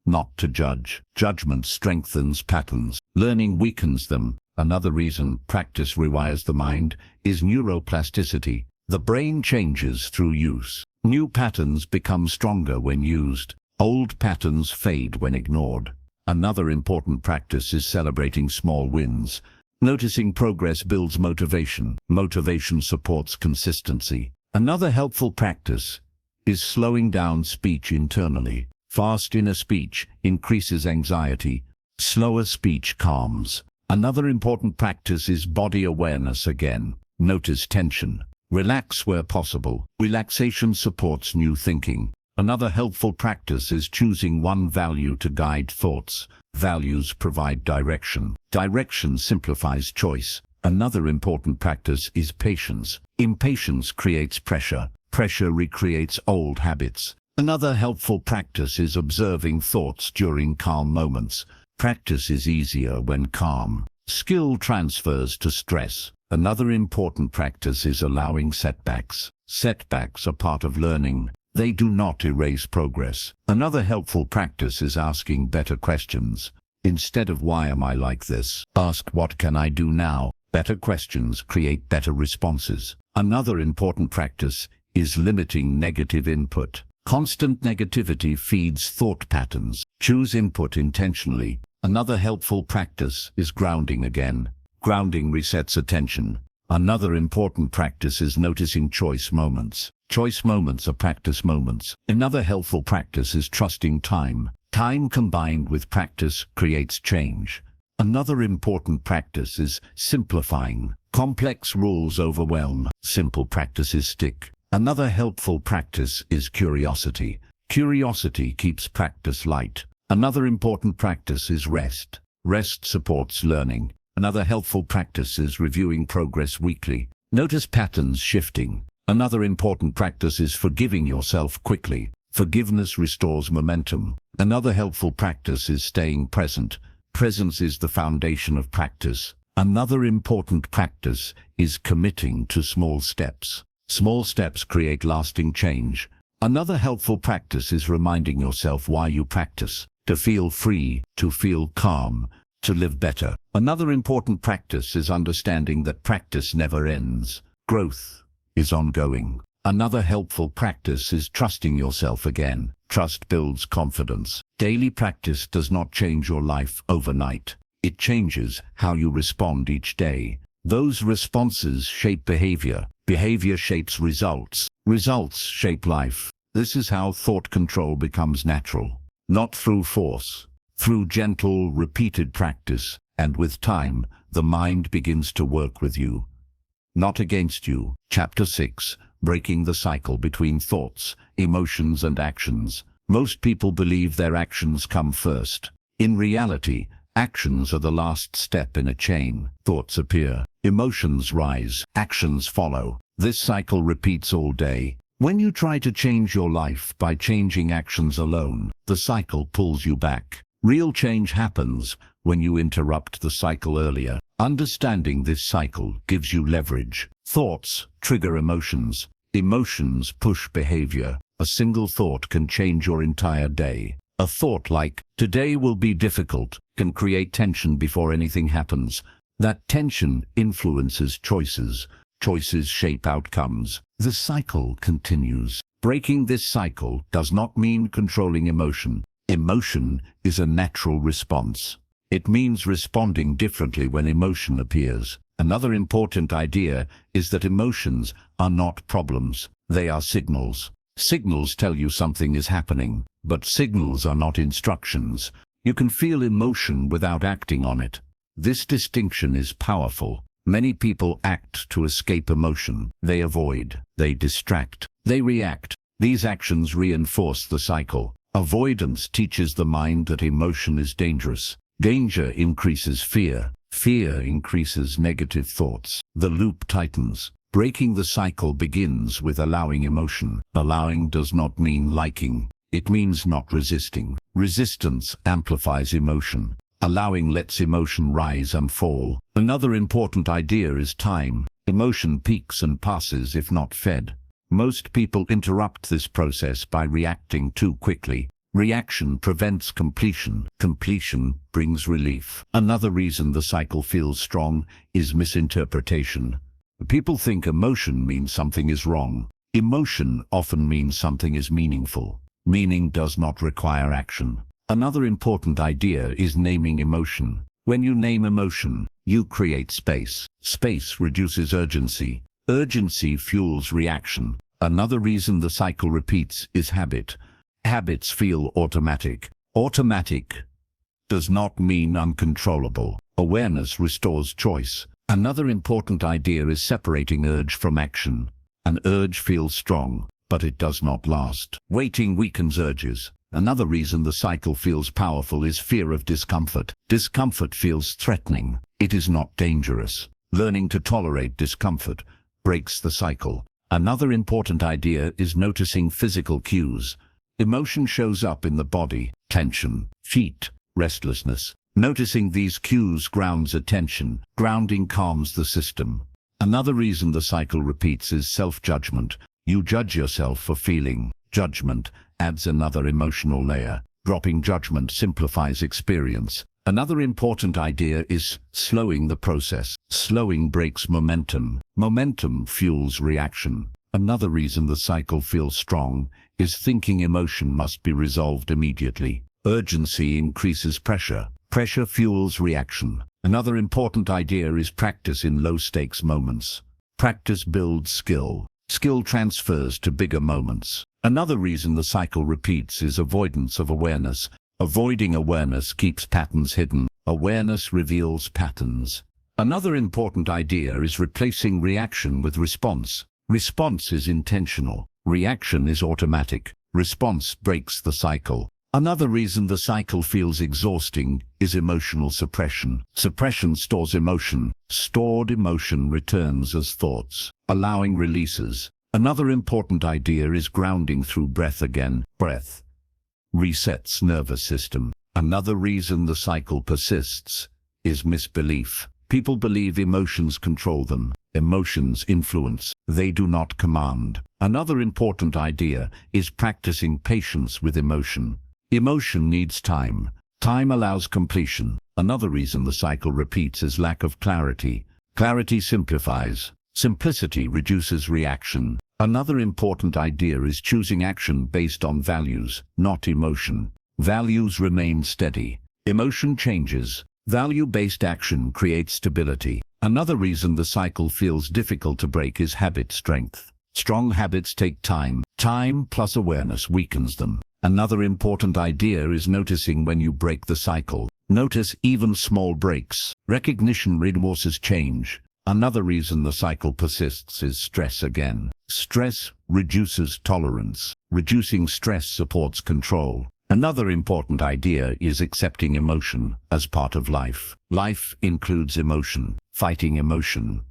not to judge. Judgment strengthens patterns. Learning weakens them. Another reason practice rewires the mind is neuroplasticity. The brain changes through use. New patterns become stronger when used. Old patterns fade when ignored. Another important practice is celebrating small wins. Noticing progress builds motivation. Motivation supports consistency. Another helpful practice is slowing down speech internally. Fast inner speech increases anxiety. Slower speech calms. Another important practice is body awareness again. Notice tension. Relax where possible. Relaxation supports new thinking. Another helpful practice is choosing one value to guide thoughts. Values provide direction. Direction simplifies choice. Another important practice is patience. Impatience creates pressure. Pressure recreates old habits. Another helpful practice is observing thoughts during calm moments. Practice is easier when calm. Skill transfers to stress. Another important practice is allowing setbacks. Setbacks are part of learning. They do not erase progress. Another helpful practice is asking better questions. Instead of "Why am I like this?" ask "What can I do now?" Better questions create better responses. Another important practice is limiting negative input. Constant negativity feeds thought patterns. Choose input intentionally. Another helpful practice is grounding again. Grounding resets attention. Another important practice is noticing choice moments. Choice moments are practice moments. Another helpful practice is trusting time. Time combined with practice creates change. Another important practice is simplifying. Complex rules overwhelm, simple practices stick. Another helpful practice is curiosity. Curiosity keeps practice light. Another important practice is rest. Rest supports learning. Another helpful practice is reviewing progress weekly. Notice patterns shifting. Another important practice is forgiving yourself quickly. Forgiveness restores momentum. Another helpful practice is staying present. Presence is the foundation of practice. Another important practice is committing to small steps. Small steps create lasting change. Another helpful practice is reminding yourself why you practice. To feel free, to feel calm, to live better. Another important practice is understanding that practice never ends. Growth is ongoing. Another helpful practice is trusting yourself again. Trust builds confidence. Daily practice does not change your life overnight. It changes how you respond each day. Those responses shape behavior. Behavior shapes results. Results shape life. This is how thought control becomes natural. Not through force, through gentle, repeated practice, and with time, the mind begins to work with you, not against you. Chapter 6. Breaking the cycle between thoughts, emotions and actions. Most people believe their actions come first. In reality, actions are the last step in a chain. Thoughts appear, emotions rise, actions follow. This cycle repeats all day. When you try to change your life by changing actions alone, the cycle pulls you back. Real change happens when you interrupt the cycle earlier. Understanding this cycle gives you leverage. Thoughts trigger emotions. Emotions push behavior. A single thought can change your entire day. A thought like, "Today will be difficult," can create tension before anything happens. That tension influences choices. Choices shape outcomes. The cycle continues. Breaking this cycle does not mean controlling emotion. Emotion is a natural response. It means responding differently when emotion appears. Another important idea is that emotions are not problems. They are signals. Signals tell you something is happening, but signals are not instructions. You can feel emotion without acting on it. This distinction is powerful. Many people act to escape emotion. They avoid, they distract, they react. These actions reinforce the cycle. Avoidance teaches the mind that emotion is dangerous. Danger increases fear. Fear increases negative thoughts. The loop tightens. Breaking the cycle begins with allowing emotion. Allowing does not mean liking. It means not resisting. Resistance amplifies emotion. Allowing lets emotion rise and fall. Another important idea is time. Emotion peaks and passes if not fed. Most people interrupt this process by reacting too quickly. Reaction prevents completion. Completion brings relief. Another reason the cycle feels strong is misinterpretation. People think emotion means something is wrong. Emotion often means something is meaningful. Meaning does not require action. Another important idea is naming emotion. When you name emotion, you create space. Space reduces urgency. Urgency fuels reaction. Another reason the cycle repeats is habit. Habits feel automatic. Automatic does not mean uncontrollable. Awareness restores choice. Another important idea is separating urge from action. An urge feels strong, but it does not last. Waiting weakens urges. Another reason the cycle feels powerful is fear of discomfort. Discomfort feels threatening. It is not dangerous. Learning to tolerate discomfort breaks the cycle. Another important idea is noticing physical cues. Emotion shows up in the body, tension, heat, restlessness. Noticing these cues grounds attention. Grounding calms the system. Another reason the cycle repeats is self-judgment. You judge yourself for feeling. Judgment adds another emotional layer. Dropping judgment simplifies experience. Another important idea is slowing the process. Slowing breaks momentum. Momentum fuels reaction. Another reason the cycle feels strong is thinking emotion must be resolved immediately. Urgency increases pressure. Pressure fuels reaction. Another important idea is practice in low-stakes moments. Practice builds skill. Skill transfers to bigger moments. Another reason the cycle repeats is avoidance of awareness. Avoiding awareness keeps patterns hidden. Awareness reveals patterns. Another important idea is replacing reaction with response. Response is intentional. Reaction is automatic. Response breaks the cycle. Another reason the cycle feels exhausting is emotional suppression. Suppression stores emotion. Stored emotion returns as thoughts, allowing releases. Another important idea is grounding through breath again. Breath resets nervous system. Another reason the cycle persists is misbelief. People believe emotions control them. Emotions influence. They do not command. Another important idea is practicing patience with emotion. Emotion needs time. Time allows completion. Another reason the cycle repeats is lack of clarity. Clarity simplifies. Simplicity reduces reaction. Another important idea is choosing action based on values, not emotion. Values remain steady. Emotion changes. Value-based action creates stability. Another reason the cycle feels difficult to break is habit strength. Strong habits take time. Time plus awareness weakens them. Another important idea is noticing when you break the cycle. Notice even small breaks. Recognition reinforces change. Another reason the cycle persists is stress again. Stress reduces tolerance. Reducing stress supports control. Another important idea is accepting emotion as part of life. Life includes emotion. Fighting emotion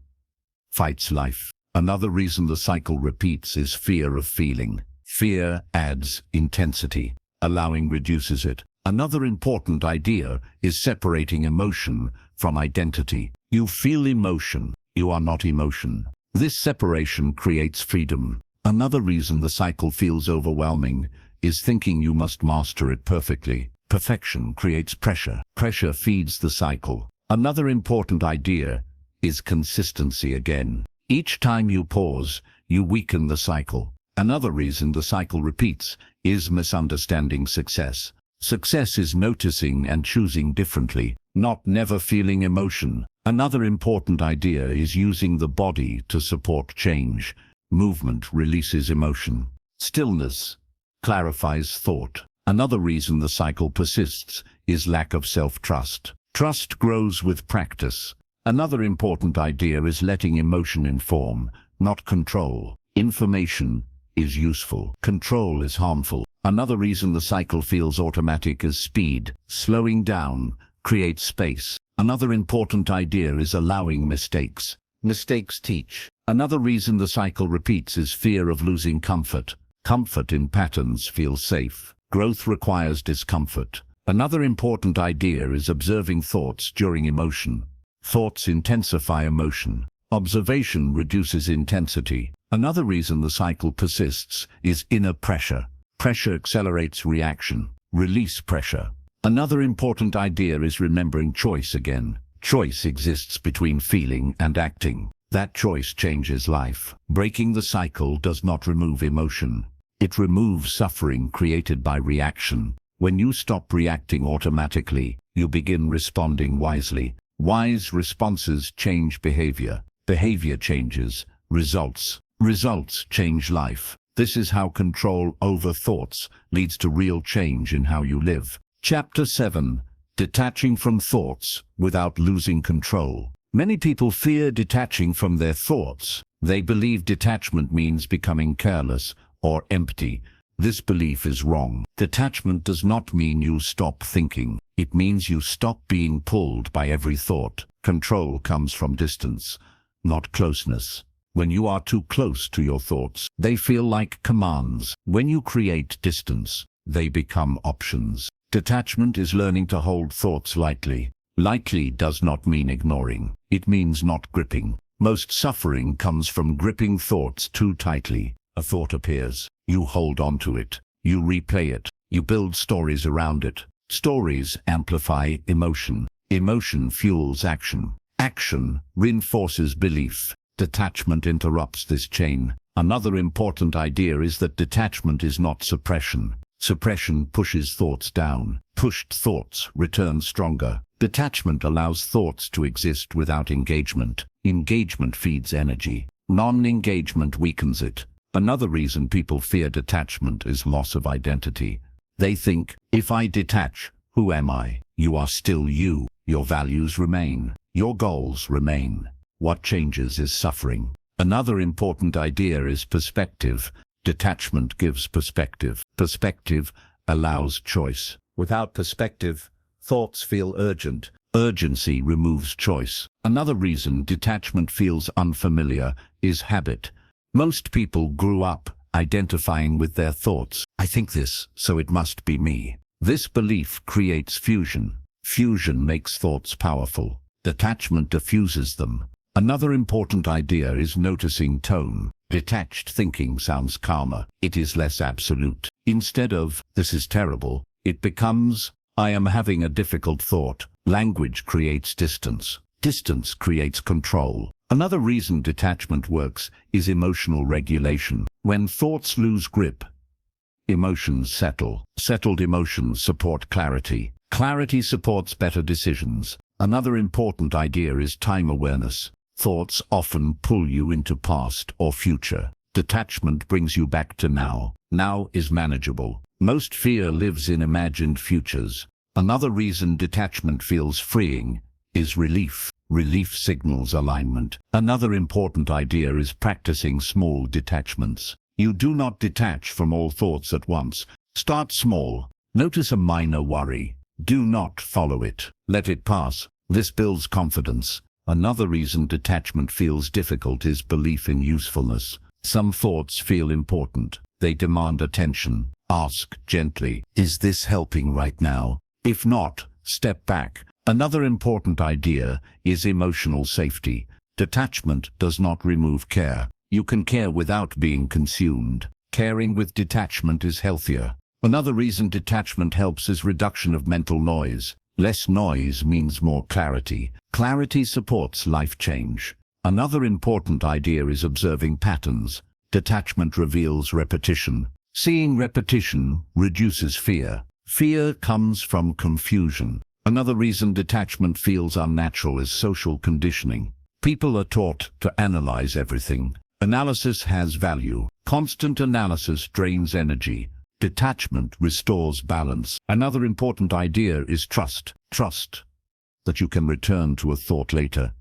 fights life. Another reason the cycle repeats is fear of feeling. Fear adds intensity. Allowing reduces it. Another important idea is separating emotion from identity. You feel emotion. You are not emotion. This separation creates freedom. Another reason the cycle feels overwhelming is thinking you must master it perfectly. Perfection creates pressure. Pressure feeds the cycle. Another important idea is consistency again. Each time you pause, you weaken the cycle. Another reason the cycle repeats is misunderstanding success. Success is noticing and choosing differently, not never feeling emotion. Another important idea is using the body to support change. Movement releases emotion. Stillness clarifies thought. Another reason the cycle persists is lack of self-trust. Trust grows with practice. Another important idea is letting emotion inform, not control. Information is useful. Control is harmful. Another reason the cycle feels automatic is speed. Slowing down creates space. Another important idea is allowing mistakes. Mistakes teach. Another reason the cycle repeats is fear of losing comfort. Comfort in patterns feels safe. Growth requires discomfort. Another important idea is observing thoughts during emotion. Thoughts intensify emotion. Observation reduces intensity. Another reason the cycle persists is inner pressure. Pressure accelerates reaction. Release pressure. Another important idea is remembering choice again. Choice exists between feeling and acting. That choice changes life. Breaking the cycle does not remove emotion. It removes suffering created by reaction. When you stop reacting automatically, you begin responding wisely. Wise responses change behavior. Behavior changes results. Results change life. This is how control over thoughts leads to real change in how you live. Chapter 7. Detaching from thoughts without losing control. Many people fear detaching from their thoughts. They believe detachment means becoming careless or empty. This belief is wrong. Detachment does not mean you stop thinking. It means you stop being pulled by every thought. Control comes from distance, not closeness. When you are too close to your thoughts, they feel like commands. When you create distance, they become options. Detachment is learning to hold thoughts lightly. Lightly does not mean ignoring. It means not gripping. Most suffering comes from gripping thoughts too tightly. A thought appears. You hold on to it. You replay it. You build stories around it. Stories amplify emotion. Emotion fuels action. Action reinforces belief. Detachment interrupts this chain. Another important idea is that detachment is not suppression. Suppression pushes thoughts down. Pushed thoughts return stronger. Detachment allows thoughts to exist without engagement. Engagement feeds energy. Non-engagement weakens it. Another reason people fear detachment is loss of identity. They think, if I detach, Who am I? You are still you. Your values remain. Your goals remain. What changes is suffering. Another important idea is perspective. Detachment gives perspective. Perspective allows choice. Without perspective, thoughts feel urgent. Urgency removes choice. Another reason detachment feels unfamiliar is habit. Most people grew up identifying with their thoughts. I think this, so it must be me. This belief creates fusion. Fusion makes thoughts powerful. Detachment diffuses them. Another important idea is noticing tone. Detached thinking sounds calmer. It is less absolute. Instead of, "This is terrible," it becomes, "I am having a difficult thought." Language creates distance. Distance creates control. Another reason detachment works is emotional regulation. When thoughts lose grip, emotions settle. Settled emotions support clarity. Clarity supports better decisions. Another important idea is time awareness. Thoughts often pull you into past or future. Detachment brings you back to now. Now is manageable. Most fear lives in imagined futures. Another reason detachment feels freeing is relief. Relief signals alignment. Another important idea is practicing small detachments. You do not detach from all thoughts at once. Start small. Notice a minor worry. Do not follow it. Let it pass. This builds confidence. Another reason detachment feels difficult is belief in usefulness. Some thoughts feel important. They demand attention. Ask gently, "Is this helping right now?" If not, step back. Another important idea is emotional safety. Detachment does not remove care. You can care without being consumed. Caring with detachment is healthier. Another reason detachment helps is reduction of mental noise. Less noise means more clarity. Clarity supports life change. Another important idea is observing patterns. Detachment reveals repetition. Seeing repetition reduces fear. Fear comes from confusion. Another reason detachment feels unnatural is social conditioning. People are taught to analyze everything. Analysis has value. Constant analysis drains energy. Detachment restores balance. Another important idea is trust. Trust that you can return to a thought later,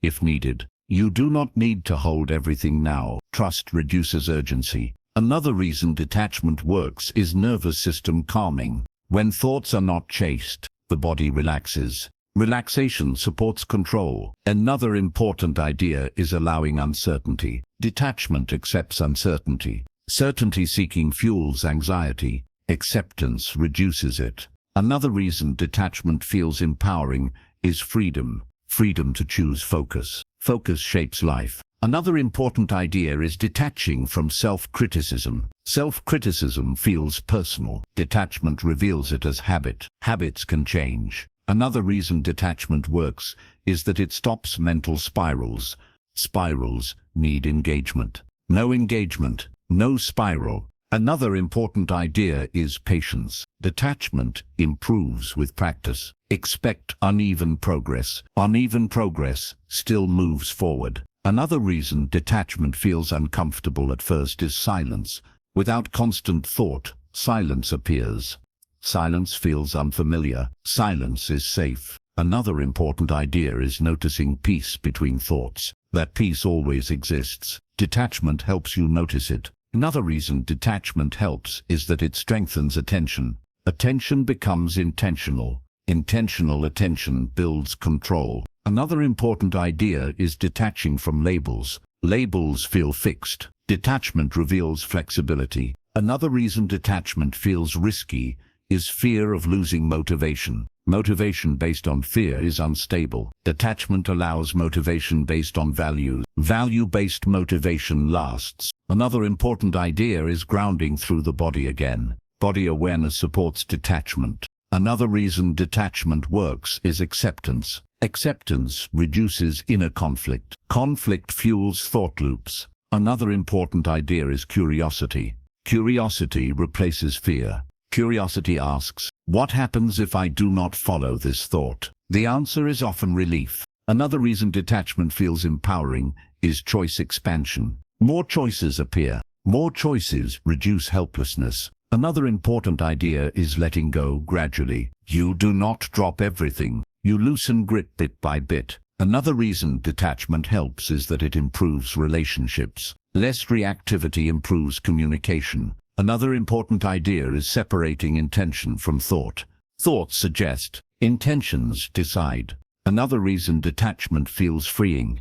if needed. You do not need to hold everything now. Trust reduces urgency. Another reason detachment works is nervous system calming. When thoughts are not chased, the body relaxes. Relaxation supports control. Another important idea is allowing uncertainty. Detachment accepts uncertainty. Certainty-seeking fuels anxiety. Acceptance reduces it. Another reason detachment feels empowering is freedom. Freedom to choose focus. Focus shapes life. Another important idea is detaching from self-criticism. Self-criticism feels personal. Detachment reveals it as habit. Habits can change. Another reason detachment works is that it stops mental spirals. Spirals need engagement. No engagement, no spiral. Another important idea is patience. Detachment improves with practice. Expect uneven progress. Uneven progress still moves forward. Another reason detachment feels uncomfortable at first is silence. Without constant thought, silence appears. Silence feels unfamiliar. Silence is safe. Another important idea is noticing peace between thoughts. That peace always exists. Detachment helps you notice it. Another reason detachment helps is that it strengthens attention. Attention becomes intentional. Intentional attention builds control. Another important idea is detaching from labels. Labels feel fixed. Detachment reveals flexibility. Another reason detachment feels risky is fear of losing motivation. Motivation based on fear is unstable. Detachment allows motivation based on values. Value-based motivation lasts. Another important idea is grounding through the body again. Body awareness supports detachment. Another reason detachment works is acceptance. Acceptance reduces inner conflict. Conflict fuels thought loops. Another important idea is curiosity. Curiosity replaces fear. Curiosity asks, what happens if I do not follow this thought? The answer is often relief. Another reason detachment feels empowering is choice expansion. More choices appear. More choices reduce helplessness. Another important idea is letting go gradually. You do not drop everything. You loosen grip bit by bit. Another reason detachment helps is that it improves relationships. Less reactivity improves communication. Another important idea is separating intention from thought. Thoughts suggest, intentions decide. Another reason detachment feels freeing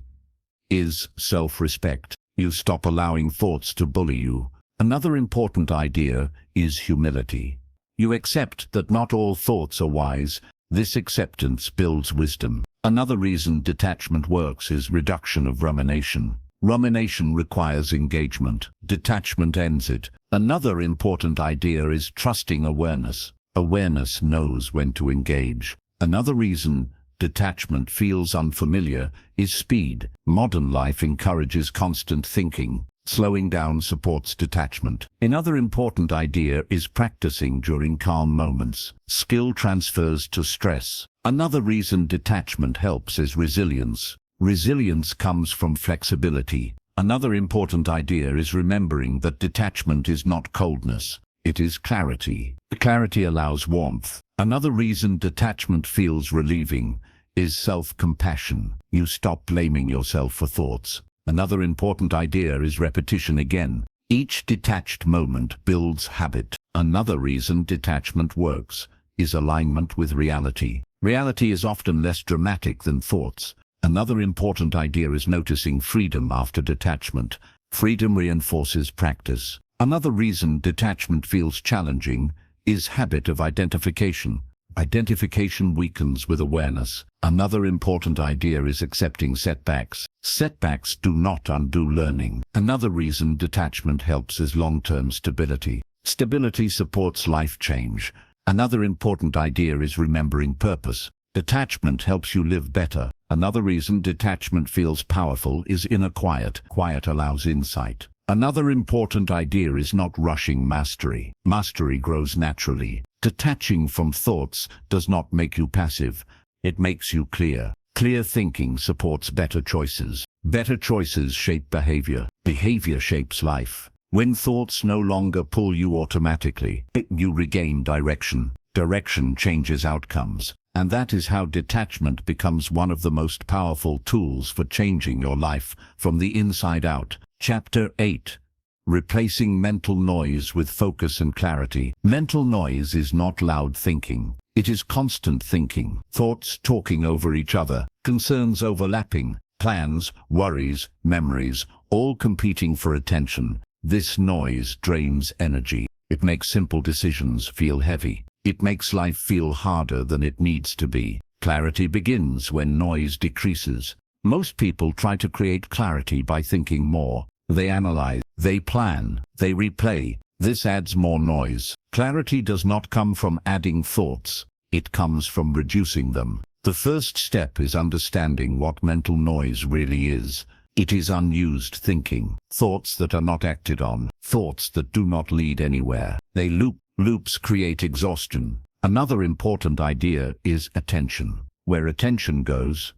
is self-respect. You stop allowing thoughts to bully you. Another important idea is humility. You accept that not all thoughts are wise. This acceptance builds wisdom. Another reason detachment works is reduction of rumination. Rumination requires engagement. Detachment ends it. Another important idea is trusting awareness. Awareness knows when to engage. Another reason detachment feels unfamiliar is speed. Modern life encourages constant thinking. Slowing down supports detachment. Another important idea is practicing during calm moments. Skill transfers to stress. Another reason detachment helps is resilience. Resilience comes from flexibility. Another important idea is remembering that detachment is not coldness. It is clarity. Clarity allows warmth. Another reason detachment feels relieving is self-compassion. You stop blaming yourself for thoughts. Another important idea is repetition again. Each detached moment builds habit. Another reason detachment works is alignment with reality. Reality is often less dramatic than thoughts. Another important idea is noticing freedom after detachment. Freedom reinforces practice. Another reason detachment feels challenging is habit of identification. Identification weakens with awareness. Another important idea is accepting setbacks. Setbacks do not undo learning. Another reason detachment helps is long-term stability. Stability supports life change. Another important idea is remembering purpose. Detachment helps you live better. Another reason detachment feels powerful is inner quiet. Quiet allows insight. Another important idea is not rushing mastery. Mastery grows naturally. Detaching from thoughts does not make you passive. It makes you clear. Clear thinking supports better choices. Better choices shape behavior. Behavior shapes life. When thoughts no longer pull you automatically, you regain direction. Direction changes outcomes. And that is how detachment becomes one of the most powerful tools for changing your life from the inside out. Chapter 8. Replacing mental noise with focus and clarity. Mental noise is not loud thinking. It is constant thinking. Thoughts talking over each other, concerns overlapping, plans, worries, memories, all competing for attention. This noise drains energy. It makes simple decisions feel heavy. It makes life feel harder than it needs to be. Clarity begins when noise decreases. Most people try to create clarity by thinking more. They analyze, they plan, they replay. This adds more noise. Clarity does not come from adding thoughts. It comes from reducing them. The first step is understanding what mental noise really is. It is unused thinking. Thoughts that are not acted on. Thoughts that do not lead anywhere. They loop. Loops create exhaustion. Another important idea is attention. Where attention goes,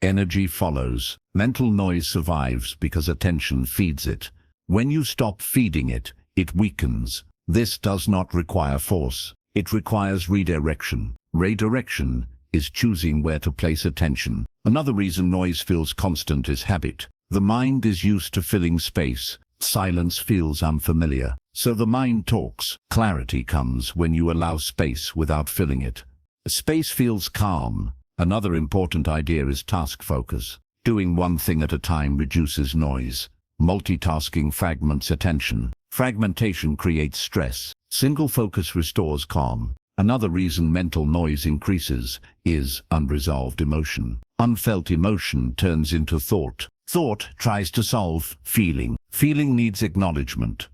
energy follows. Mental noise survives because attention feeds it. When you stop feeding it, it weakens. This does not require force. It requires redirection. Redirection is choosing where to place attention. Another reason noise feels constant is habit. The mind is used to filling space. Silence feels unfamiliar. So the mind talks. Clarity comes when you allow space without filling it. Space feels calm. Another important idea is task focus. Doing one thing at a time reduces noise. Multitasking fragments attention. Fragmentation creates stress. Single focus restores calm. Another reason mental noise increases is unresolved emotion. Unfelt emotion turns into thought. Thought tries to solve feeling. Feeling needs acknowledgement,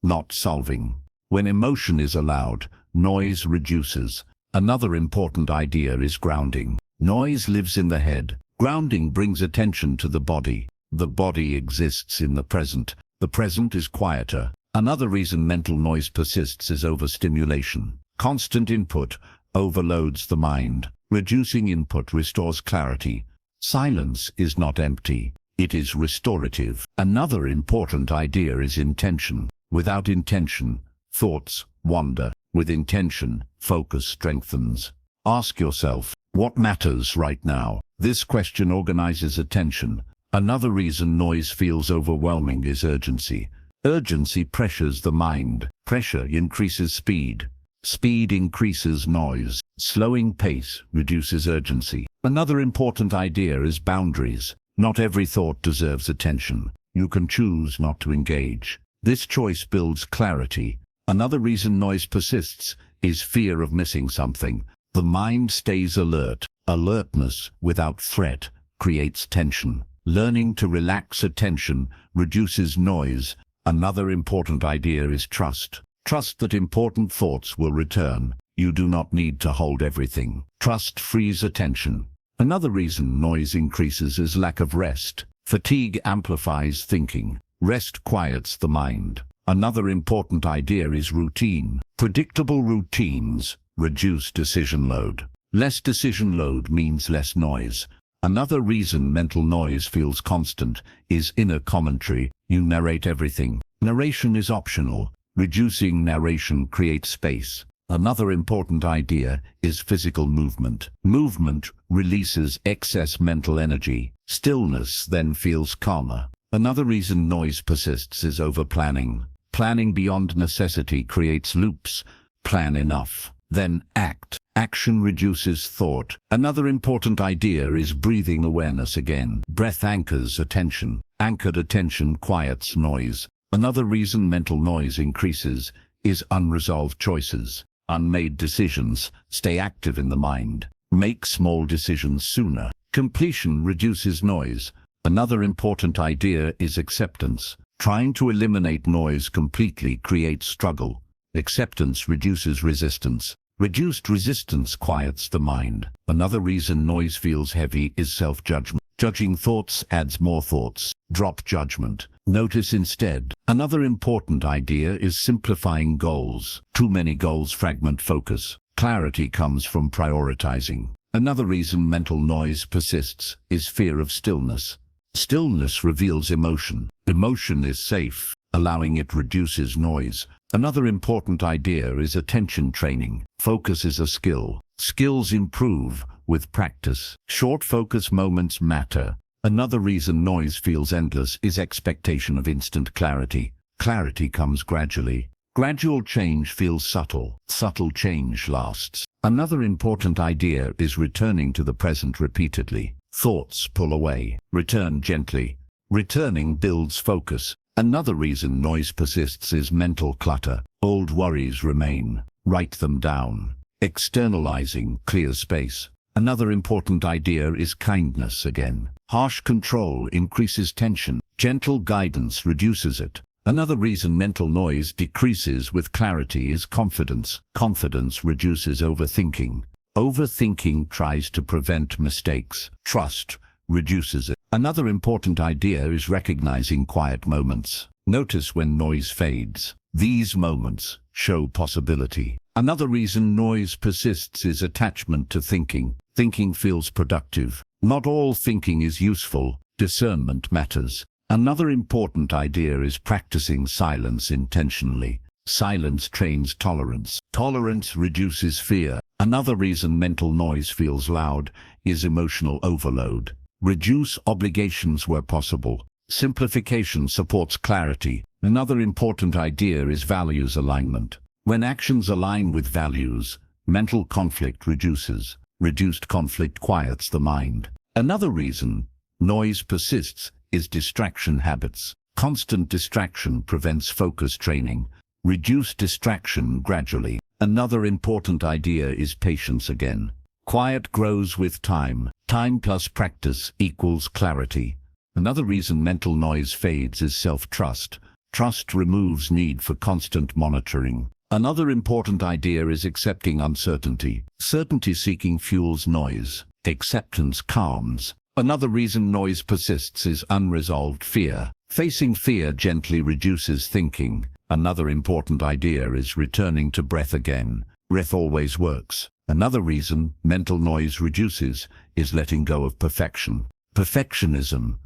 not solving. When emotion is allowed, noise reduces. Another important idea is grounding. Noise lives in the head. Grounding brings attention to the body. The body exists in the present. The present is quieter. Another reason mental noise persists is overstimulation. Constant input overloads the mind. Reducing input restores clarity. Silence is not empty. It is restorative. Another important idea is intention. Without intention, thoughts wander. With intention, focus strengthens. Ask yourself, what matters right now? This question organizes attention. Another reason noise feels overwhelming is urgency. Urgency pressures the mind. Pressure increases speed. Speed increases noise. Slowing pace reduces urgency. Another important idea is boundaries. Not every thought deserves attention. You can choose not to engage. This choice builds clarity. Another reason noise persists is fear of missing something. The mind stays alert. Alertness without threat creates tension. Learning to relax attention reduces noise. Another important idea is trust. Trust that important thoughts will return. You do not need to hold everything. Trust frees attention. Another reason noise increases is lack of rest. Fatigue amplifies thinking. Rest quiets the mind. Another important idea is routine. Predictable routines reduce decision load. Less decision load means less noise. Another reason mental noise feels constant is inner commentary. You narrate everything. Narration is optional. Reducing narration creates space. Another important idea is physical movement. Movement releases excess mental energy. Stillness then feels calmer. Another reason noise persists is over-planning. Planning beyond necessity creates loops. Plan enough, then act. Action reduces thought. Another important idea is breathing awareness again. Breath anchors attention. Anchored attention quiets noise. Another reason mental noise increases is unresolved choices. Unmade decisions stay active in the mind. Make small decisions sooner. Completion reduces noise. Another important idea is acceptance. Trying to eliminate noise completely creates struggle. Acceptance reduces resistance. Reduced resistance quiets the mind. Another reason noise feels heavy is self-judgment. Judging thoughts adds more thoughts. Drop judgment. Notice instead. Another important idea is simplifying goals. Too many goals fragment focus. Clarity comes from prioritizing. Another reason mental noise persists is fear of stillness. Stillness reveals emotion. Emotion is safe. Allowing it reduces noise. Another important idea is attention training. Focus is a skill. Skills improve with practice. Short focus moments matter. Another reason noise feels endless is expectation of instant clarity. Clarity comes gradually. Gradual change feels subtle. Subtle change lasts. Another important idea is returning to the present repeatedly. Thoughts pull away. Return gently. Returning builds focus. Another reason noise persists is mental clutter. Old worries remain. Write them down. Externalizing clears space. Another important idea is kindness again. Harsh control increases tension. Gentle guidance reduces it. Another reason mental noise decreases with clarity is confidence. Confidence reduces overthinking. Overthinking tries to prevent mistakes. Trust reduces it. Another important idea is recognizing quiet moments. Notice when noise fades. These moments show possibility. Another reason noise persists is attachment to thinking. Thinking feels productive. Not all thinking is useful. Discernment matters. Another important idea is practicing silence intentionally. Silence trains tolerance. Tolerance reduces fear. Another reason mental noise feels loud is emotional overload. Reduce obligations where possible. Simplification supports clarity. Another important idea is values alignment. When actions align with values, mental conflict reduces. Reduced conflict quiets the mind. Another reason noise persists is distraction habits. Constant distraction prevents focus training. Reduce distraction gradually. Another important idea is patience again. Quiet grows with time. Time plus practice equals clarity. Another reason mental noise fades is self-trust. Trust removes need for constant monitoring. Another important idea is accepting uncertainty. Certainty-seeking fuels noise. Acceptance calms. Another reason noise persists is unresolved fear. Facing fear gently reduces thinking. Another important idea is returning to breath again. Breath always works. Another reason mental noise reduces is letting go of perfection. Perfectionism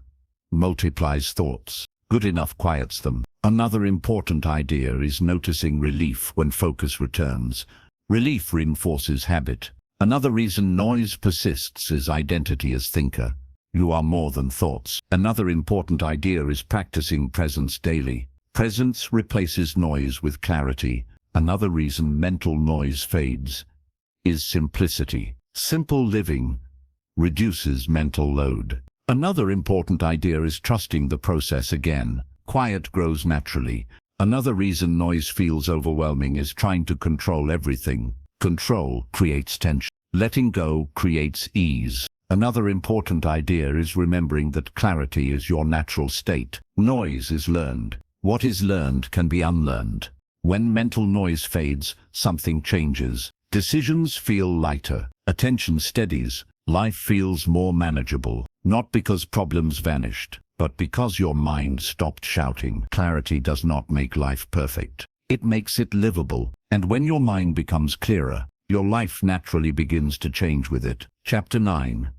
multiplies thoughts. Good enough quiets them. Another important idea is noticing relief when focus returns. Relief reinforces habit. Another reason noise persists is identity as thinker. You are more than thoughts. Another important idea is practicing presence daily. Presence replaces noise with clarity. Another reason mental noise fades is simplicity. Simple living reduces mental load. Another important idea is trusting the process again. Quiet grows naturally. Another reason noise feels overwhelming is trying to control everything. Control creates tension. Letting go creates ease. Another important idea is remembering that clarity is your natural state. Noise is learned. What is learned can be unlearned. When mental noise fades, something changes. Decisions feel lighter. Attention steadies. Life feels more manageable. Not because problems vanished, but because your mind stopped shouting. Clarity does not make life perfect. It makes it livable. And when your mind becomes clearer, your life naturally begins to change with it. Chapter 9.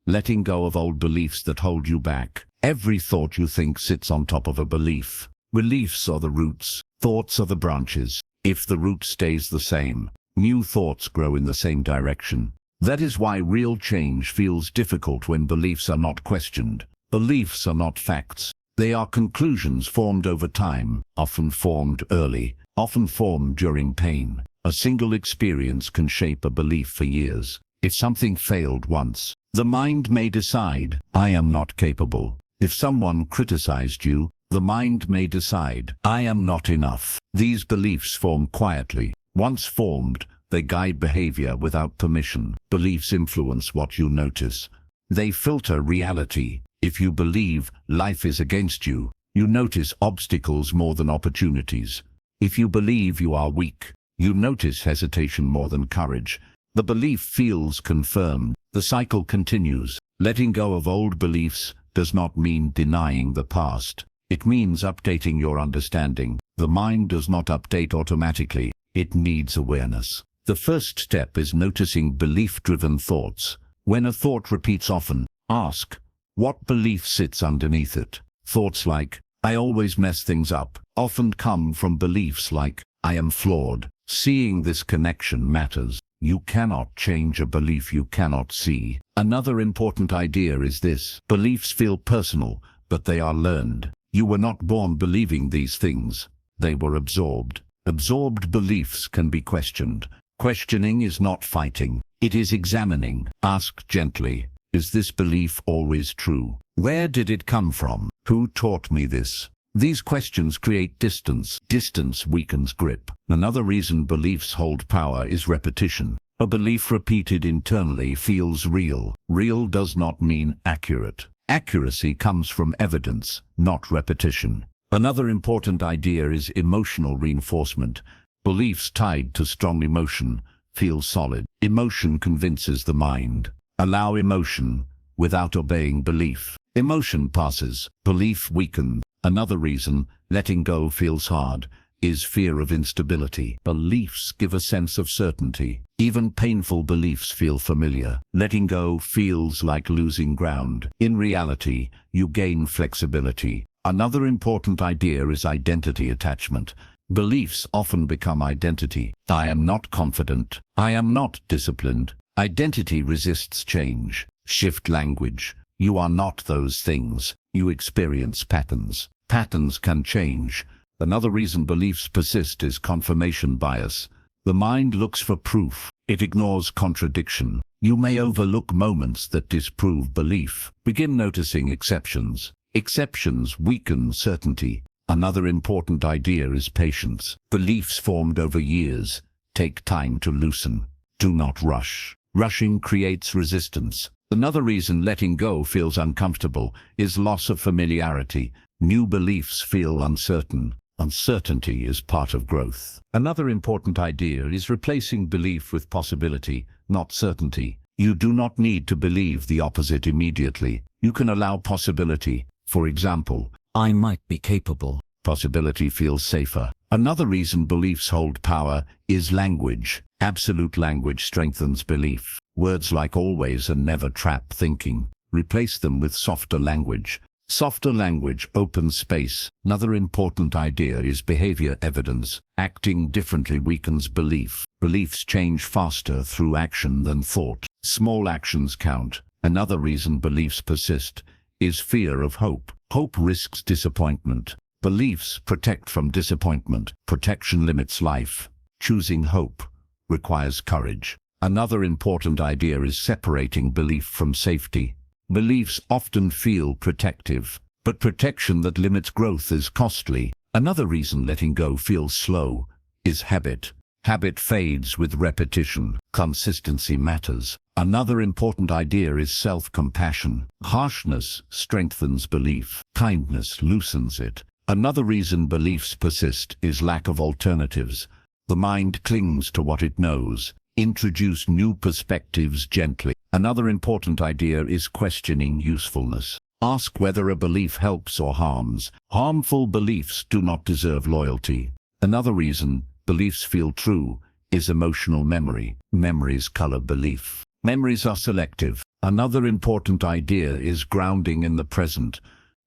Letting go of old beliefs that hold you back. Every thought you think sits on top of a belief. Beliefs are the roots. Thoughts are the branches. If the root stays the same, new thoughts grow in the same direction. That is why real change feels difficult when beliefs are not questioned. Beliefs are not facts. They are conclusions formed over time, often formed early, often formed during pain. A single experience can shape a belief for years. If something failed once, the mind may decide, I am not capable. If someone criticized you, the mind may decide, I am not enough. These beliefs form quietly. Once formed, they guide behavior without permission. Beliefs influence what you notice. They filter reality. If you believe life is against you, you notice obstacles more than opportunities. If you believe you are weak, you notice hesitation more than courage. The belief feels confirmed. The cycle continues. Letting go of old beliefs does not mean denying the past. It means updating your understanding. The mind does not update automatically. It needs awareness. The first step is noticing belief-driven thoughts. When a thought repeats often, ask, what belief sits underneath it? Thoughts like, I always mess things up, often come from beliefs like, I am flawed. Seeing this connection matters. You cannot change a belief you cannot see. Another important idea is this. Beliefs feel personal, but they are learned. You were not born believing these things. They were absorbed. Absorbed beliefs can be questioned. Questioning is not fighting. It is examining. Ask gently, is this belief always true? Where did it come from? Who taught me this? These questions create distance. Distance weakens grip. Another reason beliefs hold power is repetition. A belief repeated internally feels real. Real does not mean accurate. Accuracy comes from evidence, not repetition. Another important idea is emotional reinforcement. Beliefs tied to strong emotion feel solid. Emotion convinces the mind. Allow emotion without obeying belief. Emotion passes, belief weakens. Another reason letting go feels hard is fear of instability. Beliefs give a sense of certainty. Even painful beliefs feel familiar. Letting go feels like losing ground. In reality, you gain flexibility. Another important idea is identity attachment. Beliefs often become identity. I am not confident. I am not disciplined. Identity resists change. Shift language. You are not those things. You experience patterns. Patterns can change. Another reason beliefs persist is confirmation bias. The mind looks for proof. It ignores contradiction. You may overlook moments that disprove belief. Begin noticing exceptions. Exceptions weaken certainty. Another important idea is patience. Beliefs formed over years take time to loosen. Do not rush. Rushing creates resistance. Another reason letting go feels uncomfortable is loss of familiarity. New beliefs feel uncertain. Uncertainty is part of growth. Another important idea is replacing belief with possibility, not certainty. You do not need to believe the opposite immediately. You can allow possibility. For example, I might be capable. Possibility feels safer. Another reason beliefs hold power is language. Absolute language strengthens belief. Words like always and never trap thinking. Replace them with softer language. Softer language, open space. Another important idea is behavior evidence. Acting differently weakens belief. Beliefs change faster through action than thought. Small actions count. Another reason beliefs persist is fear of hope. Hope risks disappointment. Beliefs protect from disappointment. Protection limits life. Choosing hope requires courage. Another important idea is separating belief from safety. Beliefs often feel protective, but protection that limits growth is costly. Another reason letting go feels slow is habit. Habit fades with repetition. Consistency matters. Another important idea is self-compassion. Harshness strengthens belief. Kindness loosens it. Another reason beliefs persist is lack of alternatives. The mind clings to what it knows. Introduce new perspectives gently. Another important idea is questioning usefulness. Ask whether a belief helps or harms. Harmful beliefs do not deserve loyalty. Another reason beliefs feel true is emotional memory. Memories color belief. Memories are selective. Another important idea is grounding in the present.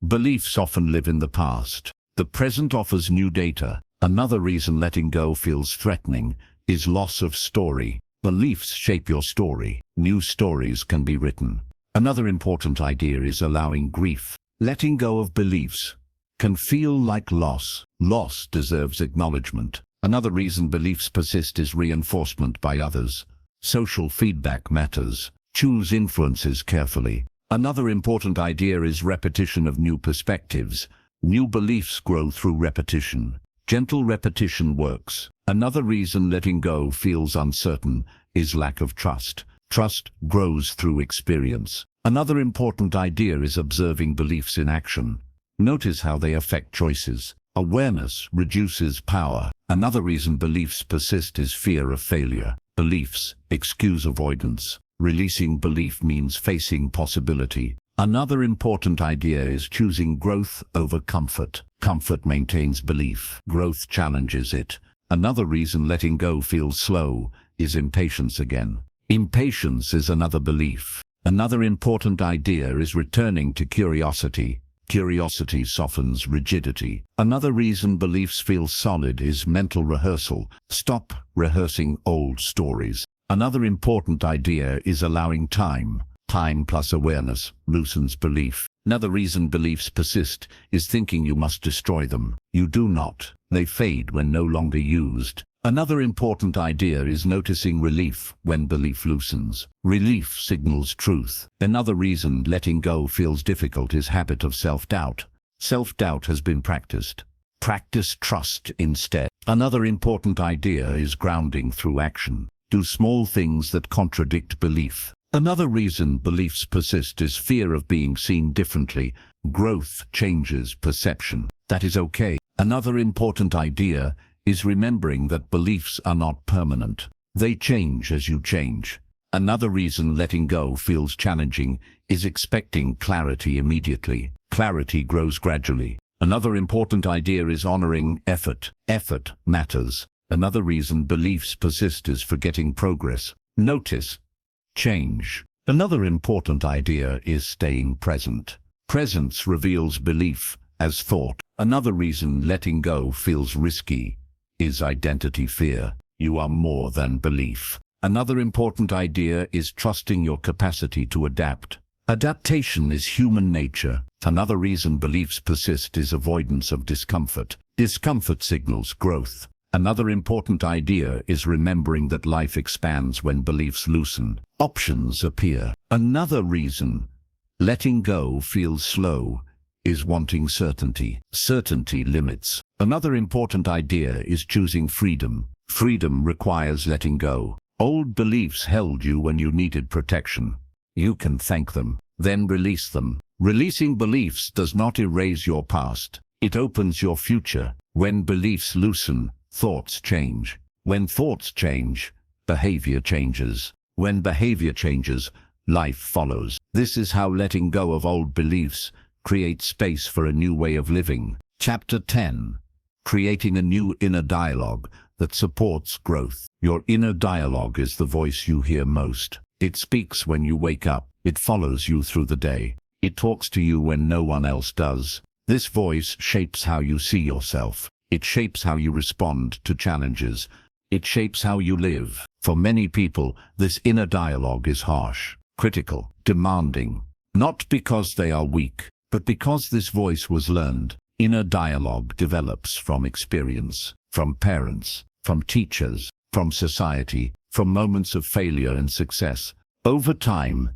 Beliefs often live in the past. The present offers new data. Another reason letting go feels threatening is loss of story. Beliefs shape your story. New stories can be written. Another important idea is allowing grief. Letting go of beliefs can feel like loss. Loss deserves acknowledgement. Another reason beliefs persist is reinforcement by others. Social feedback matters. Choose influences carefully. Another important idea is repetition of new perspectives. New beliefs grow through repetition. Gentle repetition works. Another reason letting go feels uncertain is lack of trust. Trust grows through experience. Another important idea is observing beliefs in action. Notice how they affect choices. Awareness reduces power. Another reason beliefs persist is fear of failure. Beliefs excuse avoidance. Releasing belief means facing possibility. Another important idea is choosing growth over comfort. Comfort maintains belief. Growth challenges it. Another reason letting go feels slow is impatience again. Impatience is another belief. Another important idea is returning to curiosity. Curiosity softens rigidity. Another reason beliefs feel solid is mental rehearsal. Stop rehearsing old stories. Another important idea is allowing time. Time plus awareness loosens belief. Another reason beliefs persist is thinking you must destroy them. You do not. They fade when no longer used. Another important idea is noticing relief when belief loosens. Relief signals truth. Another reason letting go feels difficult is habit of self-doubt. Self-doubt has been practiced. Practice trust instead. Another important idea is grounding through action. Do small things that contradict belief. Another reason beliefs persist is fear of being seen differently. Growth changes perception. That is okay. Another important idea is remembering that beliefs are not permanent. They change as you change. Another reason letting go feels challenging is expecting clarity immediately. Clarity grows gradually. Another important idea is honoring effort. Effort matters. Another reason beliefs persist is forgetting progress. Notice change. Another important idea is staying present. Presence reveals belief as thought. Another reason letting go feels risky is identity fear. You are more than belief. Another important idea is trusting your capacity to adapt. Adaptation is human nature. Another reason beliefs persist is avoidance of discomfort. Discomfort signals growth. Another important idea is remembering that life expands when beliefs loosen. Options appear. Another reason letting go feels slow is wanting certainty. Certainty limits. Another important idea is choosing freedom. Freedom requires letting go. Old beliefs held you when you needed protection. You can thank them, then release them. Releasing beliefs does not erase your past. It opens your future. When beliefs loosen, thoughts change. When thoughts change, behavior changes. When behavior changes, life follows. This is how letting go of old beliefs creates space for a new way of living. Chapter 10. Creating a new inner dialogue that supports growth. Your inner dialogue is the voice you hear most. It speaks when you wake up. It follows you through the day. It talks to you when no one else does. This voice shapes how you see yourself. It shapes how you respond to challenges. It shapes how you live. For many people, this inner dialogue is harsh, critical, demanding. Not because they are weak, but because this voice was learned. Inner dialogue develops from experience, from parents, from teachers, from society, from moments of failure and success. Over time,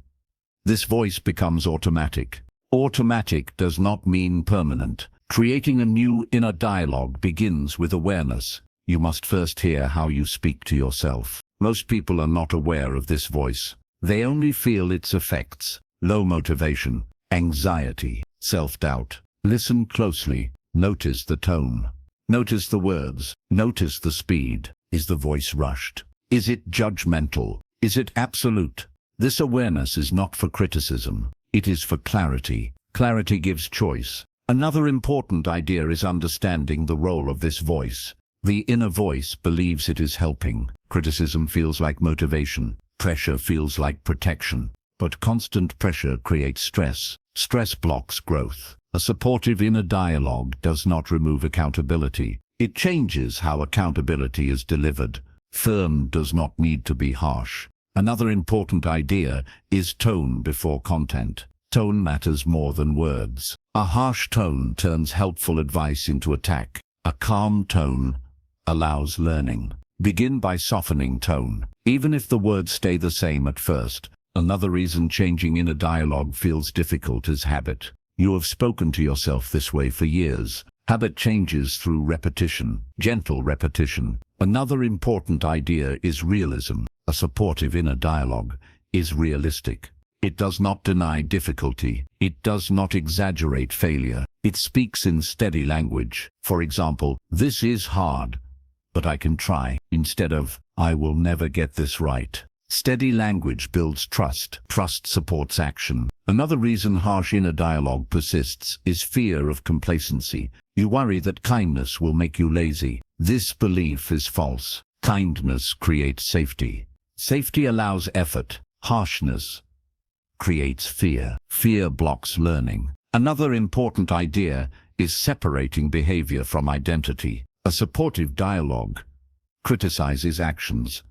this voice becomes automatic. Automatic does not mean permanent. Creating a new inner dialogue begins with awareness. You must first hear how you speak to yourself. Most people are not aware of this voice. They only feel its effects: low motivation, anxiety, self-doubt. Listen closely. Notice the tone. Notice the words. Notice the speed. Is the voice rushed? Is it judgmental? Is it absolute? This awareness is not for criticism. It is for clarity. Clarity gives choice. Another important idea is understanding the role of this voice. The inner voice believes it is helping. Criticism feels like motivation. Pressure feels like protection. But constant pressure creates stress. Stress blocks growth. A supportive inner dialogue does not remove accountability. It changes how accountability is delivered. Firm does not need to be harsh. Another important idea is tone before content. Tone matters more than words. A harsh tone turns helpful advice into attack. A calm tone allows learning. Begin by softening tone, even if the words stay the same at first. Another reason changing inner dialogue feels difficult is habit. You have spoken to yourself this way for years. Habit changes through repetition, gentle repetition. Another important idea is realism. A supportive inner dialogue is realistic. It does not deny difficulty. It does not exaggerate failure. It speaks in steady language. For example, "This is hard, but I can try," instead of "I will never get this right." Steady language builds trust. Trust supports action. Another reason harsh inner dialogue persists is fear of complacency. You worry that kindness will make you lazy. This belief is false. Kindness creates safety. Safety allows effort. Harshness creates fear. Fear blocks learning. Another important idea is separating behavior from identity. A supportive dialogue criticizes actions,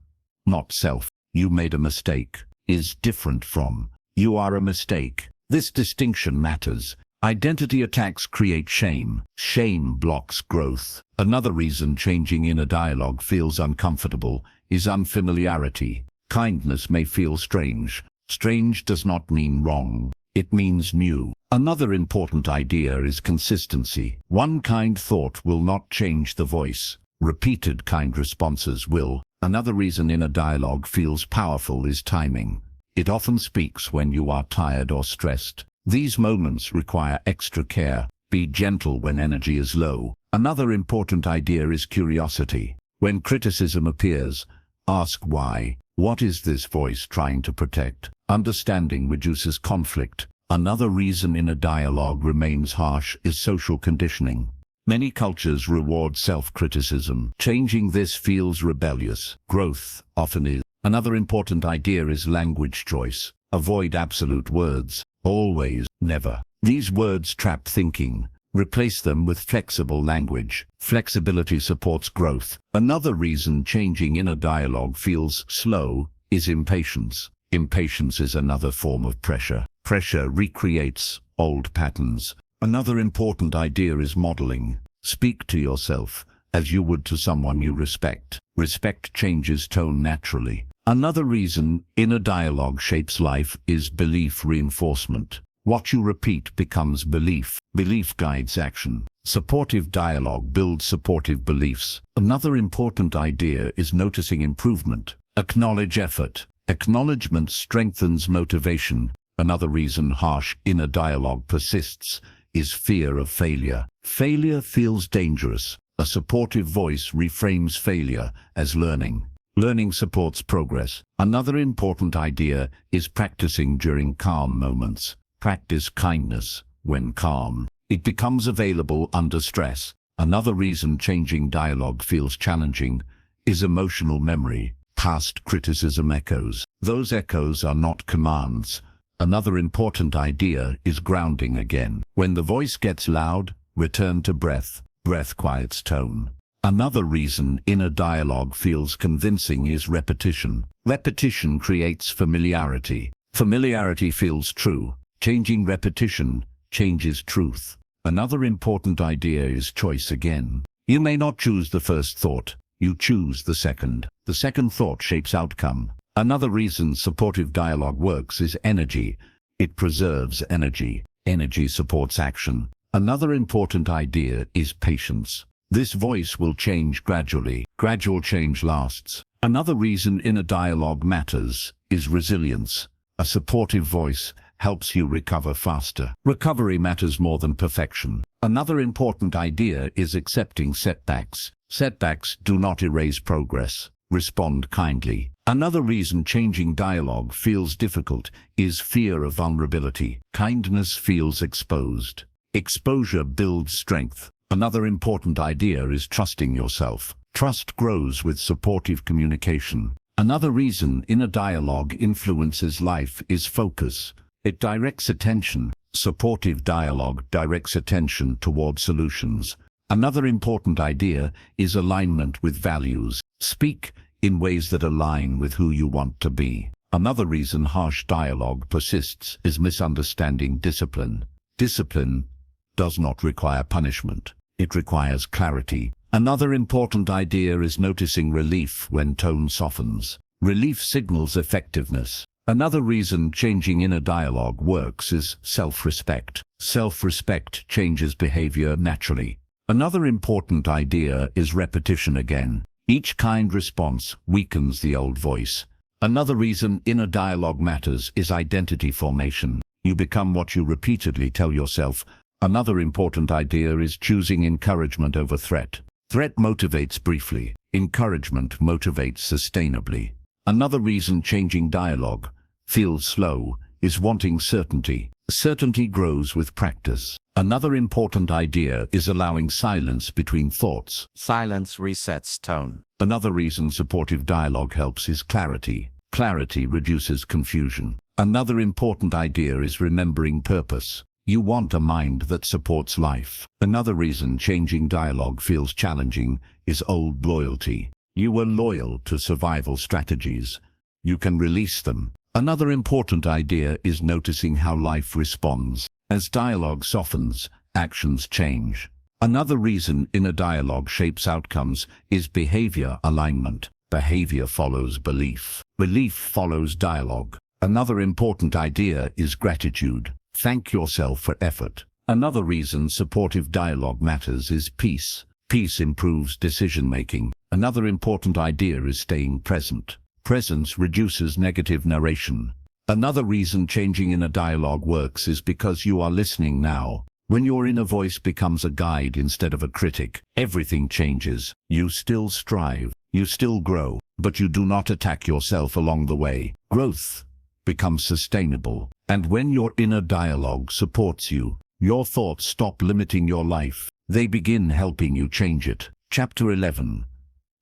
not self. "You made a mistake" is different from "you are a mistake." This distinction matters. Identity attacks create shame. Shame blocks growth. Another reason changing inner dialogue feels uncomfortable is unfamiliarity. Kindness may feel strange. Strange does not mean wrong. It means new. Another important idea is consistency. One kind thought will not change the voice. Repeated kind responses will. Another reason inner dialogue feels powerful is timing. It often speaks when you are tired or stressed. These moments require extra care. Be gentle when energy is low. Another important idea is curiosity. When criticism appears, ask why. What is this voice trying to protect? Understanding reduces conflict. Another reason inner dialogue remains harsh is social conditioning. Many cultures reward self-criticism. Changing this feels rebellious. Growth often is. Another important idea is language choice. Avoid absolute words. Always, never. These words trap thinking. Replace them with flexible language. Flexibility supports growth. Another reason changing inner dialogue feels slow is impatience. Impatience is another form of pressure. Pressure recreates old patterns. Another important idea is modeling. Speak to yourself as you would to someone you respect. Respect changes tone naturally. Another reason inner dialogue shapes life is belief reinforcement. What you repeat becomes belief. Belief guides action. Supportive dialogue builds supportive beliefs. Another important idea is noticing improvement. Acknowledge effort. Acknowledgement strengthens motivation. Another reason harsh inner dialogue persists is fear of failure. Failure feels dangerous. A supportive voice reframes failure as learning. Learning supports progress. Another important idea is practicing during calm moments. Practice kindness when calm. It becomes available under stress. Another reason changing dialogue feels challenging is emotional memory. Past criticism echoes. Those echoes are not commands. Another important idea is grounding again. When the voice gets loud, return to breath. Breath quiets tone. Another reason inner dialogue feels convincing is repetition. Repetition creates familiarity. Familiarity feels true. Changing repetition changes truth. Another important idea is choice again. You may not choose the first thought. You choose the second. The second thought shapes outcome. Another reason supportive dialogue works is energy. It preserves energy. Energy supports action. Another important idea is patience. This voice will change gradually. Gradual change lasts. Another reason inner dialogue matters is resilience. A supportive voice helps you recover faster. Recovery matters more than perfection. Another important idea is accepting setbacks. Setbacks do not erase progress. Respond kindly. Another reason changing dialogue feels difficult is fear of vulnerability. Kindness feels exposed. Exposure builds strength. Another important idea is trusting yourself. Trust grows with supportive communication. Another reason inner dialogue influences life is focus. It directs attention. Supportive dialogue directs attention toward solutions. Another important idea is alignment with values. Speak in ways that align with who you want to be. Another reason harsh dialogue persists is misunderstanding discipline. Discipline does not require punishment. It requires clarity. Another important idea is noticing relief when tone softens. Relief signals effectiveness. Another reason changing inner dialogue works is self-respect. Self-respect changes behavior naturally. Another important idea is repetition again. Each kind response weakens the old voice. Another reason inner dialogue matters is identity formation. You become what you repeatedly tell yourself. Another important idea is choosing encouragement over threat. Threat motivates briefly. Encouragement motivates sustainably. Another reason changing dialogue feels slow is wanting certainty. Certainty grows with practice. Another important idea is allowing silence between thoughts. Silence resets tone. Another reason supportive dialogue helps is clarity. Clarity reduces confusion. Another important idea is remembering purpose. You want a mind that supports life. Another reason changing dialogue feels challenging is old loyalty. You were loyal to survival strategies. You can release them. Another important idea is noticing how life responds. As dialogue softens, actions change. Another reason inner dialogue shapes outcomes is behavior alignment. Behavior follows belief. Belief follows dialogue. Another important idea is gratitude. Thank yourself for effort. Another reason supportive dialogue matters is peace. Peace improves decision-making. Another important idea is staying present. Presence reduces negative narration. Another reason changing inner dialogue works is because you are listening now. When your inner voice becomes a guide instead of a critic, everything changes. You still strive. You still grow. But you do not attack yourself along the way. Growth becomes sustainable. And when your inner dialogue supports you, your thoughts stop limiting your life. They begin helping you change it. Chapter 11.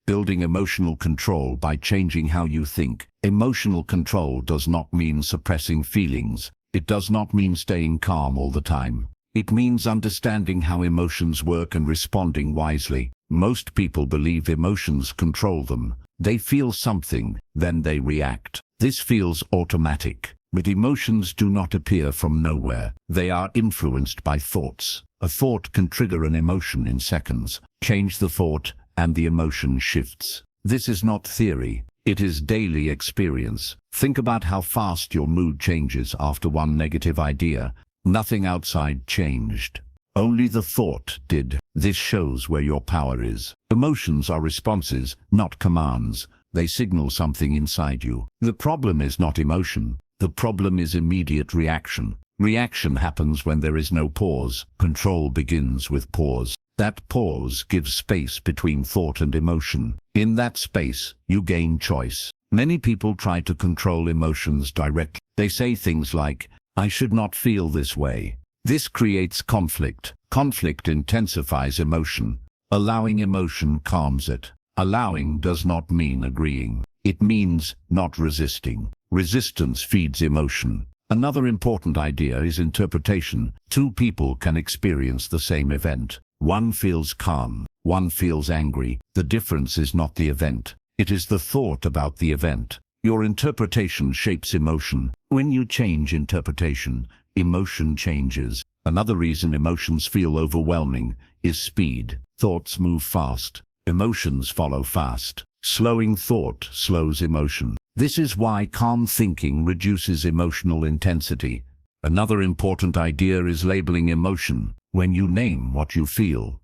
Building emotional control by changing how you think. Emotional control does not mean suppressing feelings. It does not mean staying calm all the time. It means understanding how emotions work and responding wisely. Most people believe emotions control them. They feel something, then they react. This feels automatic. But emotions do not appear from nowhere. They are influenced by thoughts. A thought can trigger an emotion in seconds. Change the thought, and the emotion shifts. This is not theory. It is daily experience. Think about how fast your mood changes after one negative idea. Nothing outside changed. Only the thought did. This shows where your power is. Emotions are responses, not commands. They signal something inside you. The problem is not emotion. The problem is immediate reaction. Reaction happens when there is no pause. Control begins with pause. That pause gives space between thought and emotion. In that space, you gain choice. Many people try to control emotions directly. They say things like, "I should not feel this way." This creates conflict. Conflict intensifies emotion. Allowing emotion calms it. Allowing does not mean agreeing. It means not resisting. Resistance feeds emotion. Another important idea is interpretation. Two people can experience the same event. One feels calm, one feels angry. The difference is not the event. It is the thought about the event. Your interpretation shapes emotion. When you change interpretation, emotion changes. Another reason emotions feel overwhelming is speed. Thoughts move fast. Emotions follow fast. Slowing thought slows emotion. This is why calm thinking reduces emotional intensity. Another important idea is labeling emotion. When you name what you feel,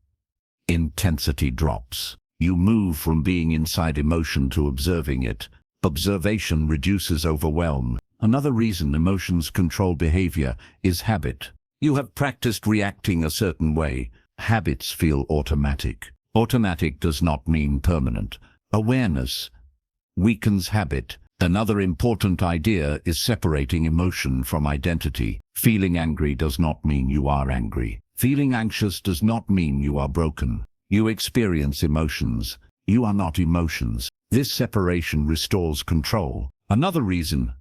intensity drops. You move from being inside emotion to observing it. Observation reduces overwhelm. Another reason emotions control behavior is habit. You have practiced reacting a certain way. Habits feel automatic. Automatic does not mean permanent. Awareness weakens habit. Another important idea is separating emotion from identity. Feeling angry does not mean you are angry. Feeling anxious does not mean you are broken. You experience emotions. You are not emotions. This separation restores control. Another reason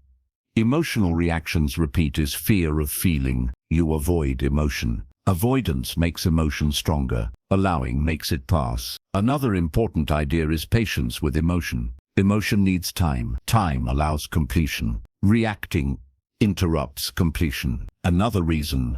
emotional reactions repeat is fear of feeling. You avoid emotion. Avoidance makes emotion stronger. Allowing makes it pass. Another important idea is patience with emotion. Emotion needs time. Time allows completion. Reacting interrupts completion. Another reason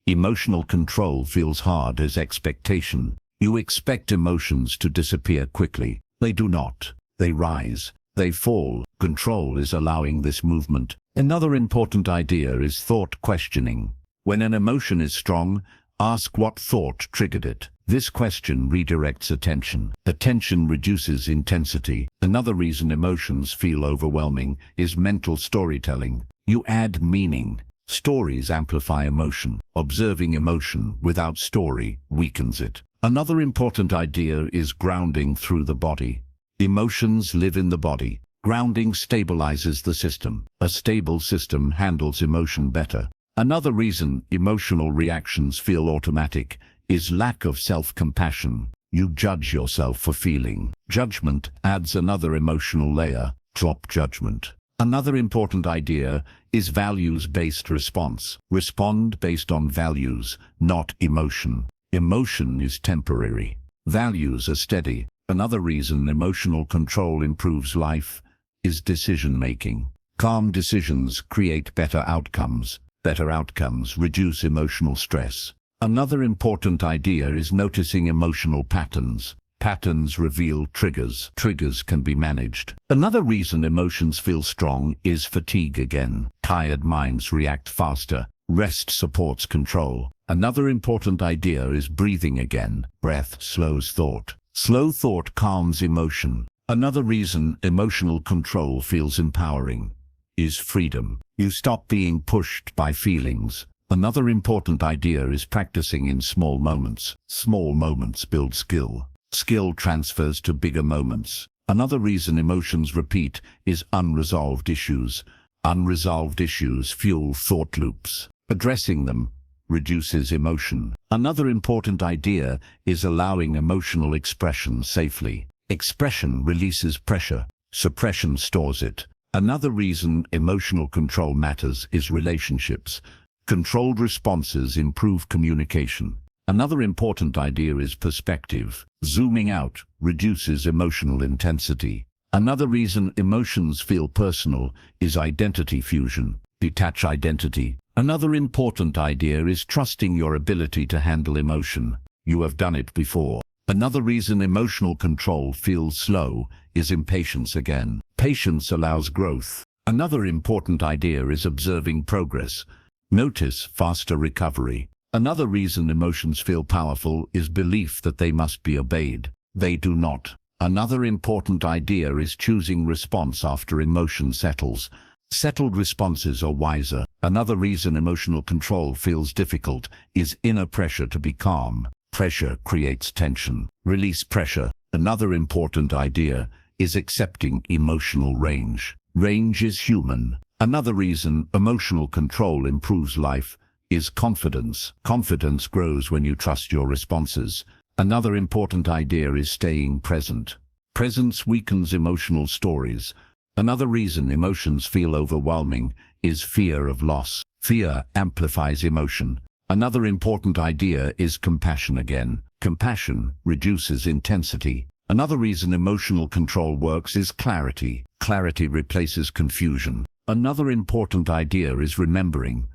emotional control feels hard is expectation. You expect emotions to disappear quickly. They do not. They rise. They fall. Control is allowing this movement. Another important idea is thought questioning. When an emotion is strong, ask what thought triggered it. This question redirects attention. Attention reduces intensity. Another reason emotions feel overwhelming is mental storytelling. You add meaning. Stories amplify emotion. Observing emotion without story weakens it. Another important idea is grounding through the body. Emotions live in the body. Grounding stabilizes the system. A stable system handles emotion better. Another reason emotional reactions feel automatic is lack of self-compassion. You judge yourself for feeling. Judgment adds another emotional layer. Drop judgment. Another important idea is values-based response. Respond based on values, not emotion. Emotion is temporary. Values are steady. Another reason emotional control improves life is decision-making. Calm decisions create better outcomes. Better outcomes reduce emotional stress. Another important idea is noticing emotional patterns. Patterns reveal triggers. Triggers can be managed. Another reason emotions feel strong is fatigue again. Tired minds react faster. Rest supports control. Another important idea is breathing again. Breath slows thought. Slow thought calms emotion. Another reason emotional control feels empowering is freedom. You stop being pushed by feelings. Another important idea is practicing in small moments. Small moments build skill. Skill transfers to bigger moments. Another reason emotions repeat is unresolved issues. Unresolved issues fuel thought loops. Addressing them reduces emotion. Another important idea is allowing emotional expression safely. Expression releases pressure. Suppression stores it. Another reason emotional control matters is relationships. Controlled responses improve communication. Another important idea is perspective. Zooming out reduces emotional intensity. Another reason emotions feel personal is identity fusion. Detach identity. Another important idea is trusting your ability to handle emotion. You have done it before. Another reason emotional control feels slow is impatience again. Patience allows growth. Another important idea is observing progress. Notice faster recovery. Another reason emotions feel powerful is belief that they must be obeyed. They do not. Another important idea is choosing response after emotion settles. Settled responses are wiser. Another reason emotional control feels difficult is inner pressure to be calm. Pressure creates tension. Release pressure. Another important idea is accepting emotional range. Range is human. Another reason emotional control improves life is confidence. Confidence grows when you trust your responses. Another important idea is staying present. Presence weakens emotional stories. Another reason emotions feel overwhelming is fear of loss. Fear amplifies emotion. Another important idea is compassion again. Compassion reduces intensity. Another reason emotional control works is clarity. Clarity replaces confusion. Another important idea is remembering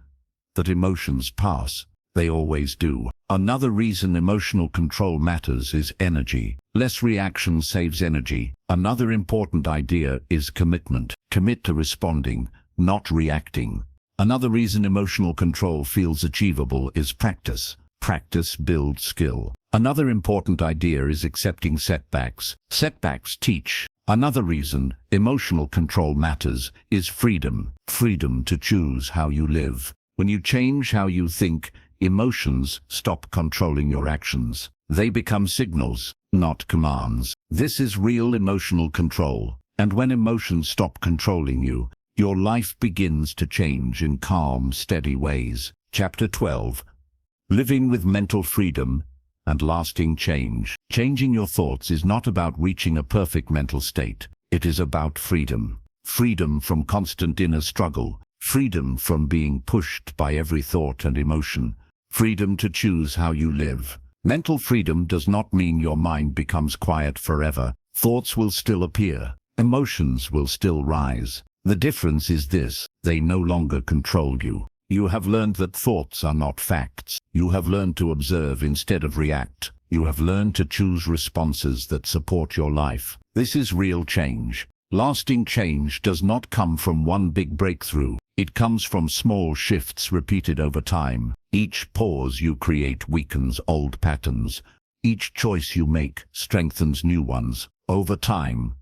that emotions pass. They always do. Another reason emotional control matters is energy. Less reaction saves energy. Another important idea is commitment. Commit to responding, not reacting. Another reason emotional control feels achievable is practice. Practice builds skill. Another important idea is accepting setbacks. Setbacks teach. Another reason emotional control matters is freedom. Freedom to choose how you live. When you change how you think, emotions stop controlling your actions. They become signals, not commands. This is real emotional control. And when emotions stop controlling you, your life begins to change in calm, steady ways. Chapter 12. Living with mental freedom and lasting change. Changing your thoughts is not about reaching a perfect mental state. It is about freedom. Freedom from constant inner struggle. Freedom from being pushed by every thought and emotion. Freedom to choose how you live. Mental freedom does not mean your mind becomes quiet forever. Thoughts will still appear. Emotions will still rise. The difference is this: they no longer control you. You have learned that thoughts are not facts. You have learned to observe instead of react. You have learned to choose responses that support your life. This is real change. Lasting change does not come from one big breakthrough. It comes from small shifts repeated over time. Each pause you create weakens old patterns. Each choice you make strengthens new ones. Over time,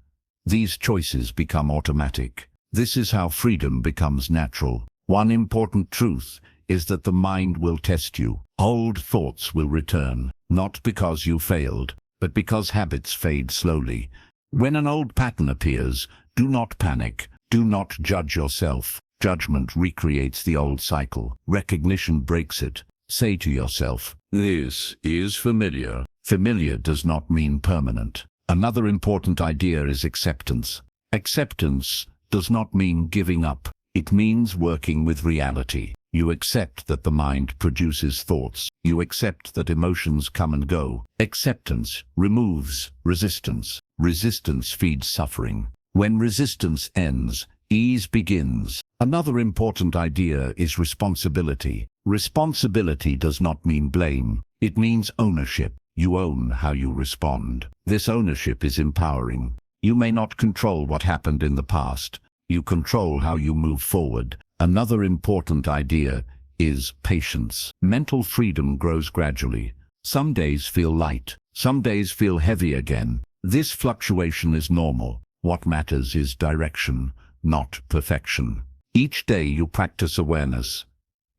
these choices become automatic. This is how freedom becomes natural. One important truth is that the mind will test you. Old thoughts will return, not because you failed, but because habits fade slowly. When an old pattern appears, do not panic. Do not judge yourself. Judgment recreates the old cycle. Recognition breaks it. Say to yourself, "This is familiar." Familiar does not mean permanent. Another important idea is acceptance. Acceptance does not mean giving up. It means working with reality. You accept that the mind produces thoughts. You accept that emotions come and go. Acceptance removes resistance. Resistance feeds suffering. When resistance ends, ease begins. Another important idea is responsibility. Responsibility does not mean blame. It means ownership. You own how you respond. This ownership is empowering. You may not control what happened in the past. You control how you move forward. Another important idea is patience. Mental freedom grows gradually. Some days feel light. Some days feel heavy again. This fluctuation is normal. What matters is direction, not perfection. Each day you practice awareness.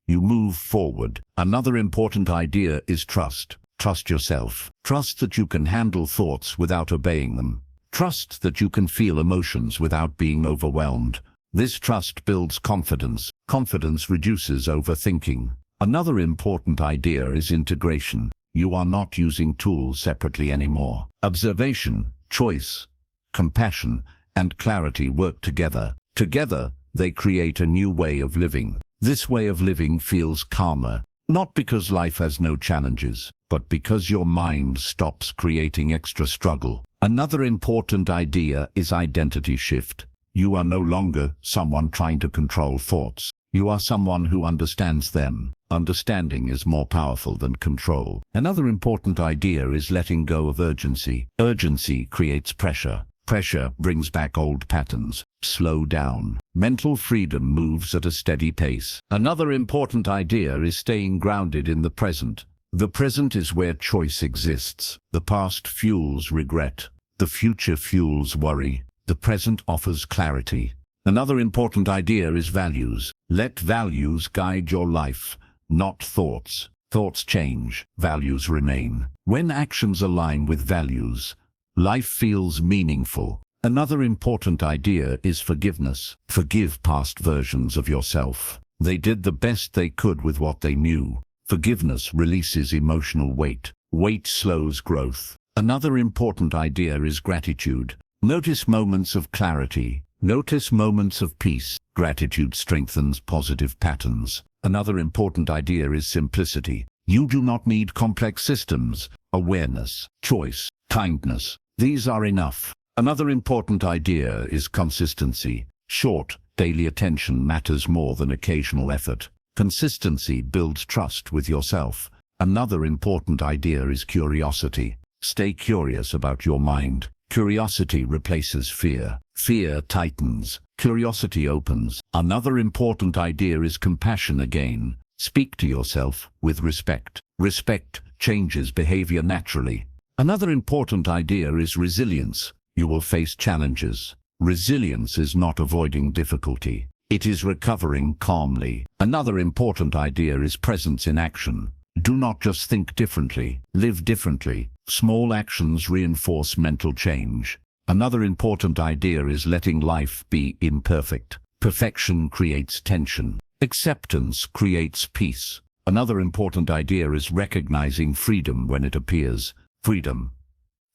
You move forward. Another important idea is trust. Trust yourself. Trust that you can handle thoughts without obeying them. Trust that you can feel emotions without being overwhelmed. This trust builds confidence. Confidence reduces overthinking. Another important idea is integration. You are not using tools separately anymore. Observation, choice, compassion, and clarity work together. Together, they create a new way of living. This way of living feels calmer, not because life has no challenges, but because your mind stops creating extra struggle. Another important idea is identity shift. You are no longer someone trying to control thoughts. You are someone who understands them. Understanding is more powerful than control. Another important idea is letting go of urgency. Urgency creates pressure. Pressure brings back old patterns. Slow down. Mental freedom moves at a steady pace. Another important idea is staying grounded in the present. The present is where choice exists. The past fuels regret. The future fuels worry. The present offers clarity. Another important idea is values. Let values guide your life, not thoughts. Thoughts change, values remain. When actions align with values, life feels meaningful. Another important idea is forgiveness. Forgive past versions of yourself. They did the best they could with what they knew. Forgiveness releases emotional weight. Weight slows growth. Another important idea is gratitude. Notice moments of clarity. Notice moments of peace. Gratitude strengthens positive patterns. Another important idea is simplicity. You do not need complex systems. Awareness, choice, kindness. These are enough. Another important idea is consistency. Short, daily attention matters more than occasional effort. Consistency builds trust with yourself. Another important idea is curiosity. Stay curious about your mind. Curiosity replaces fear. Fear tightens. Curiosity opens. Another important idea is compassion again. Speak to yourself with respect. Respect changes behavior naturally. Another important idea is resilience. You will face challenges. Resilience is not avoiding difficulty. It is recovering calmly. Another important idea is presence in action. Do not just think differently, live differently. Small actions reinforce mental change. Another important idea is letting life be imperfect. Perfection creates tension. Acceptance creates peace. Another important idea is recognizing freedom when it appears. Freedom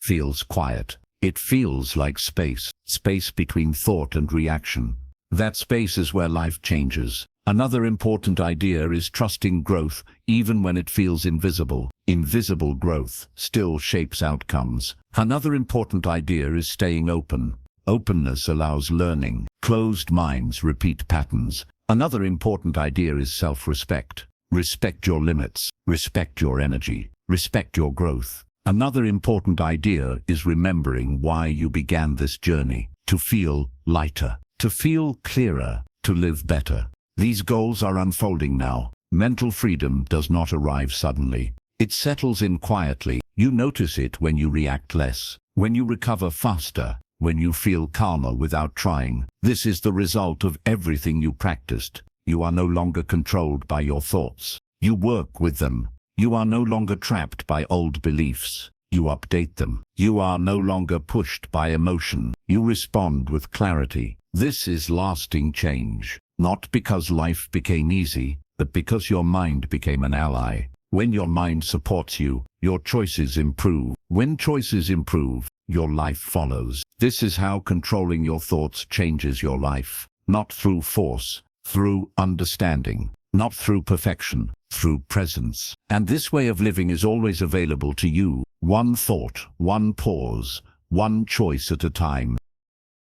feels quiet. It feels like space. Space between thought and reaction. That space is where life changes. Another important idea is trusting growth, even when it feels invisible. Invisible growth still shapes outcomes. Another important idea is staying open. Openness allows learning. Closed minds repeat patterns. Another important idea is self-respect. Respect your limits. Respect your energy. Respect your growth. Another important idea is remembering why you began this journey. To feel lighter. To feel clearer. To live better. These goals are unfolding now. Mental freedom does not arrive suddenly. It settles in quietly. You notice it when you react less, when you recover faster, when you feel calmer without trying. This is the result of everything you practiced. You are no longer controlled by your thoughts. You work with them. You are no longer trapped by old beliefs. You update them. You are no longer pushed by emotion. You respond with clarity. This is lasting change. Not because life became easy, but because your mind became an ally. When your mind supports you, your choices improve. When choices improve, your life follows. This is how controlling your thoughts changes your life. Not through force, through understanding. Not through perfection, through presence. And this way of living is always available to you. One thought, one pause, one choice at a time.